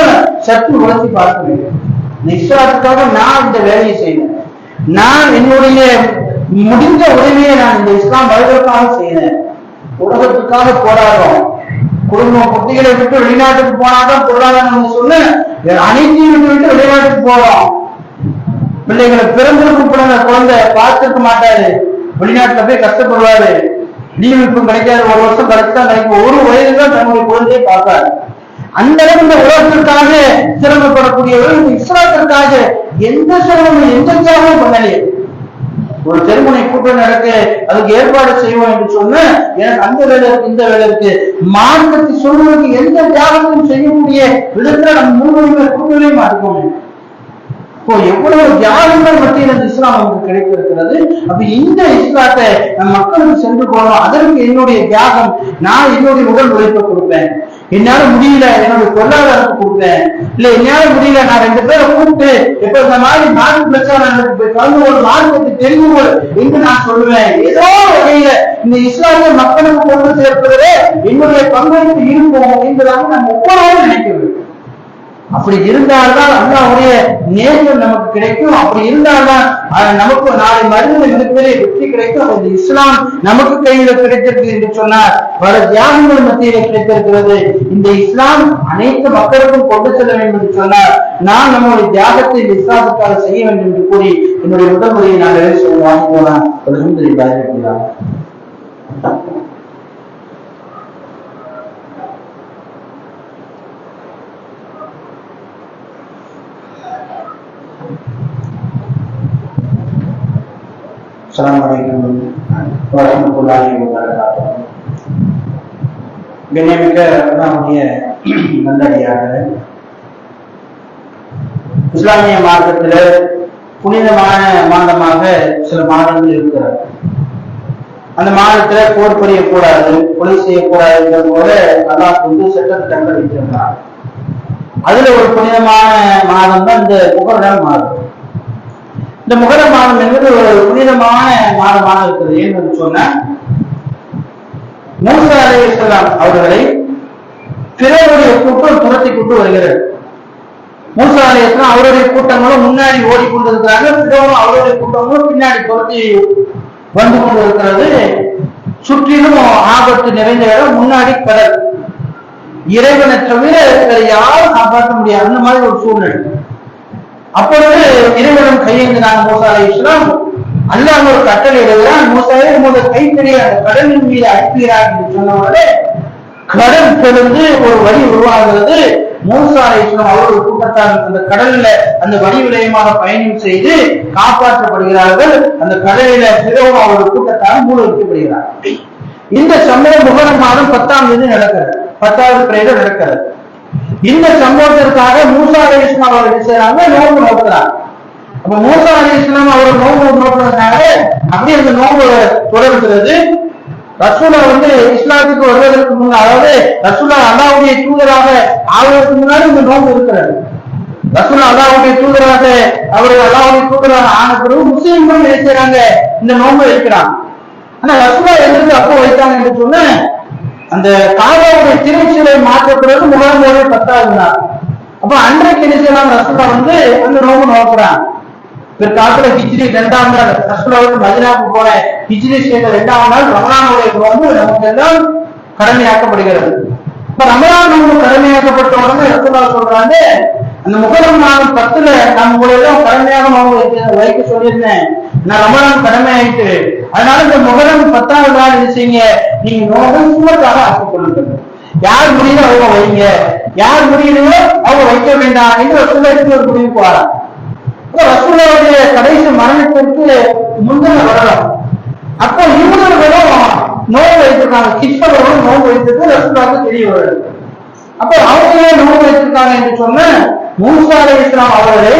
[SPEAKER 1] சற்று உணர்த்தி பார்க்க வேண்டும். இந்த இஸ்லாத்துக்காக நான் இந்த வேலையை செய்தேன், நான் என்னுடைய முடிந்த உதவியை நான் இந்த இஸ்லாம் வருவதற்காக செய்தேன். உலகத்துக்காக போராடுறோம், குடும்பம் குட்டிகளை விட்டு வெளிநாட்டுக்கு போனாதான் பொருளாதாரம் சொன்ன அனைத்தையும் விட்டு வெளிநாட்டுக்கு போறோம். பிள்ளைகளை பிறந்திருக்கும் குழந்தை பார்த்துருக்க மாட்டாரு, வெளிநாட்டுல போய் கஷ்டப்படுவாரு. லீவு இப்ப கிடைக்காது, ஒரு வருஷம் கழிச்சுதான் கிடைக்கும். ஒரு வயதுதான் தன்னுடைய குழந்தையை பார்ப்பாரு. அந்த அளவு இந்த உலகத்திற்காக சிரமப்படக்கூடியவர்கள் இஸ்லாத்திற்காக எந்த சிரமமும் எந்த தியாகமும் பண்ணலையே. ஒரு திருமணை கூட்டம் நடக்க அதுக்கு ஏற்பாடு செய்வோம் என்று சொன்ன எனக்கு அந்த வேலை இருக்கு இந்த வேலை இருக்கு, மார்க்கத்தை சொல்வதற்கு எந்த தியாகமும் செய்யக்கூடிய விதத்துல நம்ம முன்னுரிமை கூட்டவே மாட்டோம். இப்போ எவ்வளவு தியாகங்கள் மத்தியில் இந்த இஸ்லாம் நமக்கு கிடைத்திருக்கிறது. அப்ப இந்த இஸ்லாத்தை நம் மக்களுக்கு சென்று போனோம். அதற்கு என்னுடைய தியாகம், நான் என்னுடைய உடல் உழைப்பை கொடுப்பேன். என்னால முடியல என்னுடைய பொருளாதாரத்தை கொடுப்பேன், இல்ல என்னால முடியல நான் 2 பேரை கூப்பிட்டு இப்ப இந்த மாதிரி நாட்டு பிரச்சாரம் கலந்து ஒரு மார்க்கத்தை தெரிந்து என்று நான் சொல்லுவேன். ஏதோ வகையில இந்த இஸ்லாமிய மக்களுக்கு கொண்டு சேர்ப்பதிலே என்னுடைய பங்களிப்பு இருக்கும் என்பதாக நம்ம ஒவ்வொருவரும் நினைக்கிறது. அப்படி இருந்தால்தான் அல்லாஹ்வுடைய நேசம் நமக்கு கிடைக்கும். அப்படி இருந்தால்தான் நமக்கு நாளை மறுமையில் மிகப்பெரிய வெற்றி கிடைக்கும். இந்த இஸ்லாம் நமக்கு கையில கிடைத்திருக்கு என்று சொன்னார், பல தியாகங்கள் மத்தியில கிடைத்திருக்கிறது. இந்த இஸ்லாம் அனைத்து மக்களுக்கும் கொண்டு செல்ல வேண்டும் என்று சொன்னார். நான் நம்முடைய தியாகத்தை இந்த இஸ்லாத்துக்காக செய்ய வேண்டும் என்று கூறி என்னுடைய முதல் முறையை நான் நிறைவு செய்ய வாங்கி போனான். ஒரு சுந்தரி பாதிக்கிறார். கண்ணியமிக்க நல்லடியாக இஸ்லாமிய மார்க்கத்துல புனிதமான மாதமாக சில மாதங்கள் இருக்கிறது. அந்த மாதத்துல போர் புரியக்கூடாது, கொலை செய்யக்கூடாது போல அல்லாஹ் வந்து சட்டத்திட்டங்கள் வைத்திருந்தார். அதுல ஒரு புனிதமான மாதம் தான் இந்த முஹர்ரம் மாதம். இந்த முஹர்ரம் மாதம் என்பது ஒரு புனிதமான மாதமாக இருக்கிறது. ஏன்னு சொன்ன மூசா அலைஹிஸ்ஸலாம் அவர்களை பிறருடைய கூட்டம் துரத்தி கொண்டு வருகிறது. மூசா அலைஹிஸ்ஸலாம் அவருடைய கூட்டங்களும் முன்னாடி ஓடிக்கொண்டிருக்கிறாங்க, பிறரும் அவருடைய கூட்டங்களும் பின்னாடி துரத்தி வந்து கொண்டிருக்கிறது. சுற்றிலும் ஆபத்து நிறைந்த இடம், முன்னாடி கடல். இறைவனை தவிர யாரும் காப்பாற்ற முடியாது, அந்த மாதிரி ஒரு சூழ்நிலை. அப்பொழுது இறைவனும் கையேந்தினாங்க மூசா அலைஹிஸ்ஸலாம். அல்லாஹ் ஒரு கட்டளை எழுதுகிறான், மூசாவே உங்களோட கைத்தறிய அந்த கடலின் மீது அனுப்புகிறார் என்று சொன்னவர்களே கடல் தெளிந்து ஒரு வழி உருவாகிறது. மூசா அலைஹிஸ்ஸலாம் அவர்கள் கூட்டத்தால் அந்த கடல்ல அந்த வழி விடயமாக பயணம் செய்து காப்பாற்றப்படுகிறார்கள். அந்த கடலில பிறவும் அவர்கள் கூட்டத்தால் மூழ்கடிக்கப்படுகிறார். இந்த சம்பவம் முஹர்ரம் மாதம் 10ஆம் தேதி நடக்கிறது, 10வது பிறையில நடக்கிறது. இந்த சம்பவத்திற்காக மூசா அலைஹிஸ்ஸலாம் அவர்கள் என்ன செய்யறாங்க, நோன்பு நோக்குறாங்க. அப்ப மூசா அலைஹிஸ்ஸலாம் அவர்கள் நோன்பு நோக்குறதுனால அப்படியே அந்த நோன்பு தொடர்கிறது. ரசூலா வந்து இஸ்லாத்துக்கு வருவதற்கு முன்னாடி, அதாவது ரசூலா அல்லாஹ்வுடைய தூதராக ஆவதற்கு முன்னாடி இந்த நோன்பு இருக்கிறது. ரசூலா அல்லாஹ்வுடைய தூதராக அவர்கள் அல்லாஹ்வுடைய தூதராக ஆன பிறகு முஸ்லிம்கள் என்ன செய்யறாங்க, இந்த நோன்பு வைக்கிறாங்க. ஆனா ரசூலா எங்களுக்கு அப்போ வைத்தாங்க என்று சொன்ன அந்த காபாவுடைய திருச்சிலை மாற்றப்படுறது முஹர்ரம் 10வது நாள். அப்ப அன்றைக்கு என்ன செய்யலாம், ரசூலா வந்து அந்த நோன்பு நோக்குறாங்க. பிற்காலத்துல ஹிஜ்ரி 2ஆம் நாள் ரசூலா வந்து மதீனாவுக்கு போன ஹிஜ்ரி செய்த 2ஆம் நாள் ரமலானுடைய நோன்பு நமக்கு எல்லாம் கடமையாக்கப்படுகிறது. இப்ப ரமலான் நோன்பு கடமையாக்கப்பட்ட உடனே ரசூலா சொல்றாங்க, அந்த முஹர்ரம் மாதம் 10ல நம்ம உங்களெல்லாம் கடமையாக நோன்பு வைக்க சொல்லியிருந்தேன், நான் ரமலான் கடமை ஆயிட்டு, அதனால இந்த முஹர்ரம் 10ஆவது நாள் என்ன செய்யுங்க, நீங்க நோன்பை சுமத்தாக ஆக்கிக் கொள்ளுங்கள். யார் முடியல அவங்க வைங்க, யார் முடியலையோ அவங்க வைக்க வேண்டாம் என்று ரசூலுல்லாஹி ஒரு முடிவுக்கு வராங்க. ரசூலுல்லாஹுடைய கடைசி மரணத்திற்கு முந்தின வரலாம். அப்போ யூதர்களும் நோன்பு வைத்திருக்காங்க, கிறிஸ்தவர்களும் நோன்பு வைத்திருக்கு ரசூலுல்லாஹுக்கு தெரிய வருது. அப்போ அவங்களே நோன்பு வைத்திருக்காங்க என்று சொன்ன மூசா அலைஹிஸ்ஸலாம் அவர்களை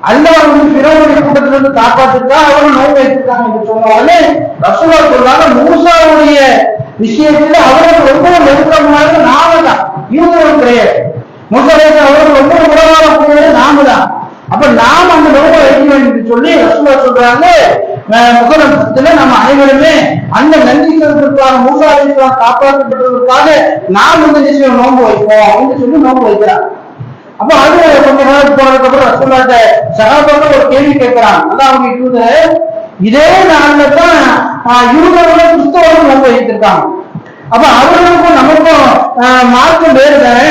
[SPEAKER 1] அல்லாஹ் வந்து பிறருடைய கூட்டத்திலிருந்து காப்பாற்றிருக்கா, அவர்கள் நோன்பு வைத்திருக்காங்க என்று சொன்ன உடனே ரசூலுல்லாஹ் சொல்றாங்க, மூசாவுடைய விஷயத்துல அவர்கள் ரொம்ப நெருக்கமாக நாம தான், யூதர்கள் கிடையாது. மூசா அலைஹிஸ்ஸலாம் அவர்கள் ரொம்ப உறவாக கூடியது நாம தான். அப்ப நாம் அந்த நோன்பை வைக்க வேண்டும் என்று சொல்லி ரசூலுல்லாஹ் சொல்றாங்க, முஹர்ரம் 10ல நம்ம அனைவருமே அந்த நன்றி செலுத்துவதற்காக மூசா அலைஹிஸ்ஸலாம் காப்பாற்றப்பட்டதற்காக நாம் இந்த விஷயம் நோன்பு வைப்போம் அப்படின்னு சொல்லி நோன்பு வைக்கிறாங்க. அப்ப அது கொஞ்ச நாளுக்கு போனதுக்கு அப்புறம் ரசூலுல்லாஹ்ட்ட சஹாபாக்கள் ஒரு கேள்வி கேட்கிறாங்க, அல்லாஹ்வுடைய தூதர் இதே நாள்ல தான் யூதர்களும் கிறிஸ்தவர்களும் நோன்பு வைத்திருக்காங்க, அப்ப அவர்களுக்கும் நமக்கும் மார்க்கம் வேறு தானே.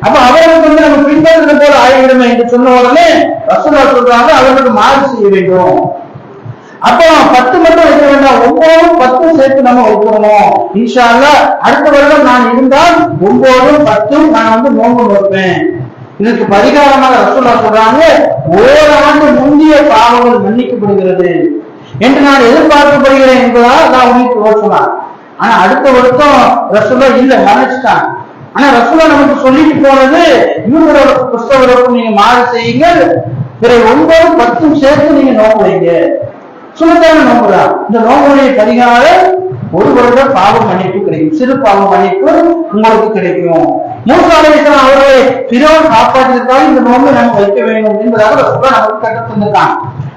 [SPEAKER 1] அப்ப அவர்களுக்கு நம்ம பின்பற்றுறது போல ஆகிவிடுமே என்று சொன்ன உடனே ரசூலுல்லாஹ் சொல்றாங்க அவர்களுக்கு மாறு செய்ய வேண்டும். அப்போ 10 மட்டும் வைக்க வேண்டாம், 9 10 சேர்த்து நம்ம வைக்கணும். இன்ஷா அல்லாஹ் அடுத்த வருடம் நான் இருந்தால் 9 10 நான் நோன்பு வைப்பேன். இதுக்கு பரிகாரமாக ரசூலுல்லாஹ் சொல்றாங்க ஓராண்டு முந்திய பாவங்கள் மன்னிக்கப்படுகிறது என்று நான் எதிர்பார்க்கப்படுகிறேன் என்பதால் நான் உங்களுக்கு சொன்னான். ஆனா அடுத்த வருஷம் ரசூலுல்லாஹ் இல்ல மறைச்சிட்டான். ஆனா ரசூலுல்லாஹ் நமக்கு சொல்லிட்டு போனது யூதர்களுக்கும் கிறிஸ்தவர்களுக்கும் நீங்க மாறு செய்யுங்கள், பிறகு 9 10 சேர்த்து நீங்க நோன்பு வைங்க. சுமத்தான நோம்புதான். இந்த நோம்புடைய பரிகாரம் ஒரு வருட பாவ மன்னிப்பு கிடைக்கும், சிறு பாவ மன்னிப்பு உங்களுக்கு கிடைக்கும். மூசா அலைஹிஸ்ஸலாம் அவர்களை பிறோன் காப்பாற்றியதற்காக இந்த நோம்பை நம்ம வைக்க வேண்டும் என்பதாக ரசூலுல்லாஹ் நமக்கு கற்றுத் தந்திருக்காங்க.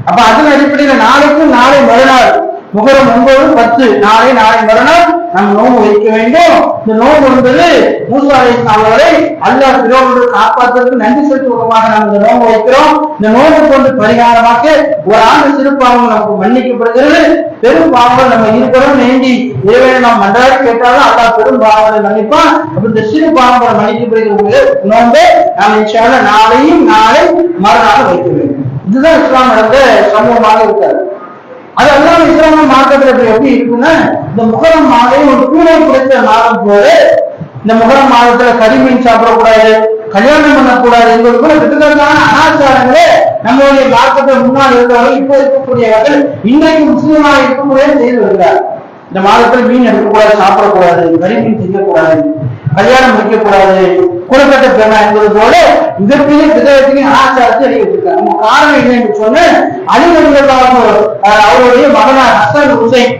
[SPEAKER 1] அப்ப அதன் அடிப்படையில் நாளைக்கும் நாளை மறுநாள் முகரம் 9 10 நாளை மறுநாள் நம்ம நோம்பு வைக்க வேண்டும். இந்த நோம்பு என்பது மூசா அலைஹிஸ்ஸலாம் அவர்களை அல்லாஹ் பிறோனை காப்பாற்றுவதற்கு நன்றி செலுத்தும் விதமாக நாம் இந்த நோம்பு வைக்கிறோம். இந்த நோம்பு கொண்டு பரிகாரமாக ஒரு ஆண்டு சிறு பாவங்கள் நமக்கு மன்னிக்கப்படுகிறது, பெரும் பாவங்கள் நம்ம இருபுறம் வேண்டி இறைவனை நாம் மன்றாடி கேட்டாலும் அல்லாஹ் பெரும் பாவங்களை மன்னிப்பான். அப்ப இந்த சிறு பாவங்களை மன்னிக்கப்படுகிற நோம்பை நாம் இன்ஷா அல்லாஹ் நாளையும் நாளை மறுநாள் வைக்க வேண்டும். இதுதான் இஸ்லாம் நடந்த சமூகமாக இருக்காது. அது எல்லாம் இஸ்லாமிய மார்க்கத்துல எப்படி இருக்குன்னா, இந்த முகரம் மாதம் ஒரு கூடை குறைத்த மாதம் போல இந்த முகரம் மாதத்துல கரிமீன் சாப்பிடக்கூடாது, கல்யாணம் பண்ணக்கூடாது என்பது போல கிட்டத்தட்ட அனாச்சாரங்களே நம்மளுடைய மார்க்கத்தை முன்னால் இருக்கிறவர்கள் இப்ப இருக்கக்கூடியவர்கள் இன்றைக்கு முஸ்லீமாக இருக்கக்கூடிய செய்து வருகிறார். இந்த மாதத்துல மீன் எடுக்கக்கூடாது, சாப்பிடக்கூடாது, கரிமீன் செய்யக்கூடாது, கல்யாணம் முடிக்கக்கூடாது, குலக்கட்ட பெண்ணா என்பது போல மிகப்பெரிய விதத்திலையும் ஆச்சாரத்தை அறிவித்திருக்காங்க. காரணம் என்ன என்று சொன்ன அவருடைய மகனார் ஹசன் ஹுசைன்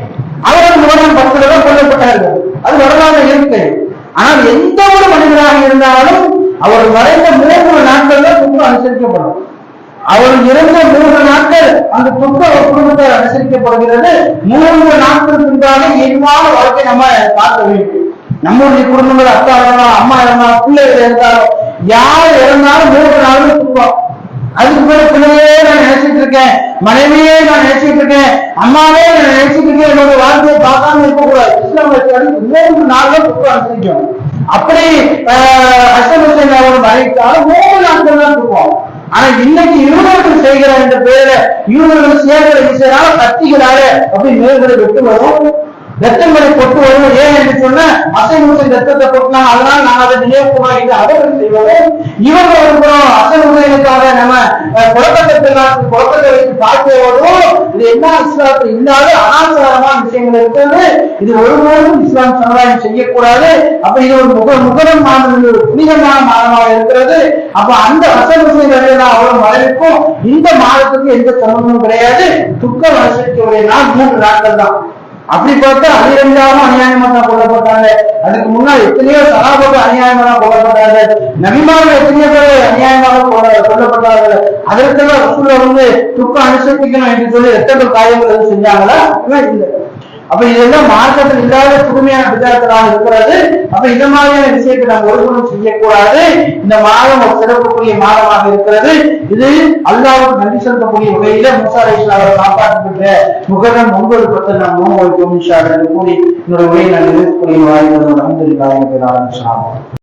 [SPEAKER 1] அவர்கள் முகரம் 10 கொல்லப்பட்டார்கள். அது வரலாறு இருக்கு. ஆனால் எந்த ஒரு மனிதராக இருந்தாலும் அவர் மறைந்த 3 நாட்கள் தான் துக்கம் அனுசரிக்கப்படும். அவர் இறந்த 3 நாட்கள் அந்த துக்கம் குடும்பத்தால் அனுசரிக்கப்படுகிறது. 3 நாட்களுக்கு முன்பாக இயல்பான வாழ்க்கை நம்ம பார்க்க வேண்டும். நம்முடைய குடும்பங்கள் அப்பா இருந்தாலும் அம்மா இருந்தாலும் பிள்ளைகள் இருந்தாலும் யார் இறந்தாலும் 3 நாள் துக்கம். அதுக்கு பிறகு பிள்ளையே நான் நினைச்சிட்டு இருக்கேன், மனைவியே நான் நினைச்சிட்டு இருக்கேன், அம்மாவே நான் நினைச்சிட்டு இருக்கேன், என்னோட வாழ்க்கையை பார்க்காம இருக்கக்கூடாது. இஸ்லாம் 3 நாள்கள் துக்கம் அனுசரிக்கணும். அப்படி ஹசன் ஹுசைன் அவர் மறைத்தாலும் 3 நாட்கள் தான் துக்கம். ஆனா இன்னைக்கு யூதர்கள் செய்கிற என்ற பேர யூதர்கள் சேர்க்கிற விஷயனால கத்திகளால அப்படி மேல்களை வெட்டு வரும், ரத்தங்களை கொட்டு வரும். ஏன் என்று சொன்ன ஹசன் ஹுசைன் ரத்தத்தை கொட்டினாங்க, அதனால நான் அதை நினைவுமா என்று அவர்கள் செய்வோம். இவர்கள் இருக்கிறோம் ஹசன் ஹுசைனுக்காக நம்ம குழப்பத்தை வைத்து பார்க்கிறோம். இது என்ன இஸ்லாத்தில் இல்லாத அனாச்சாரமான விஷயங்கள் இருக்கிறது. இது ஒருபோதும் இஸ்லாம் சமுதாயம் செய்யக்கூடாது. அப்ப இது ஒரு முகரம் மாதம், ஒரு புனிதமான மாதமாக இருக்கிறது. அப்ப அந்த ஹசன் ஹுசைன் அவ்வளவு மறைவுக்கும் இந்த மாதத்துக்கு எந்த சம்பந்தமும் கிடையாது. துக்கம் அனுசரிக்கக்கூடிய நாள் 3 நாட்கள் தான். அப்படி பார்த்தா அதிரஞ்சாலும் அநியாயமா தான் கொல்லப்பட்டாங்க. அதுக்கு முன்னால் எத்தனையோ சகாபாக்கள் அநியாயமா தான் கொல்லப்பட்டாங்க. நபிமார்கள் எத்தனையோ பேர் அநியாயமாக கொல்லப்பட்டார்கள். அதற்கெல்லாம் ரசூலுல்லாஹ் துக்கம் அனுசரிக்கணும் என்று சொல்லி ரத்தங்கள் காயங்கள் எதுவும் செஞ்சாங்களா? இல்லை. அப்ப இதெல்லாம் மார்க்கத்தில் இல்லாத புதுமையான விதத்தினால் இருக்கிறது. அப்ப இந்த மாதிரியான விஷயத்தை நாம் ஒருவரும் செய்யக்கூடாது. இந்த மாதம் ஒரு சிறப்புக்குரிய மாதமாக இருக்கிறது. இது அல்லாஹ்வுக்கு நன்றி செலுத்தக்கூடிய வகையில மூசா அலைஹிஸ்ஸலாம் அவர்கள் காப்பாற்றப்பட்ட முகரம் 9 10 நாம் நோன்பு வைப்போம் இன்ஷா அல்லாஹ். கூறி என்னுடைய உரையை நான் நிறைவேற்றக்கூடிய வாய்ப்பு அல்ஹம்துலில்லாஹ்.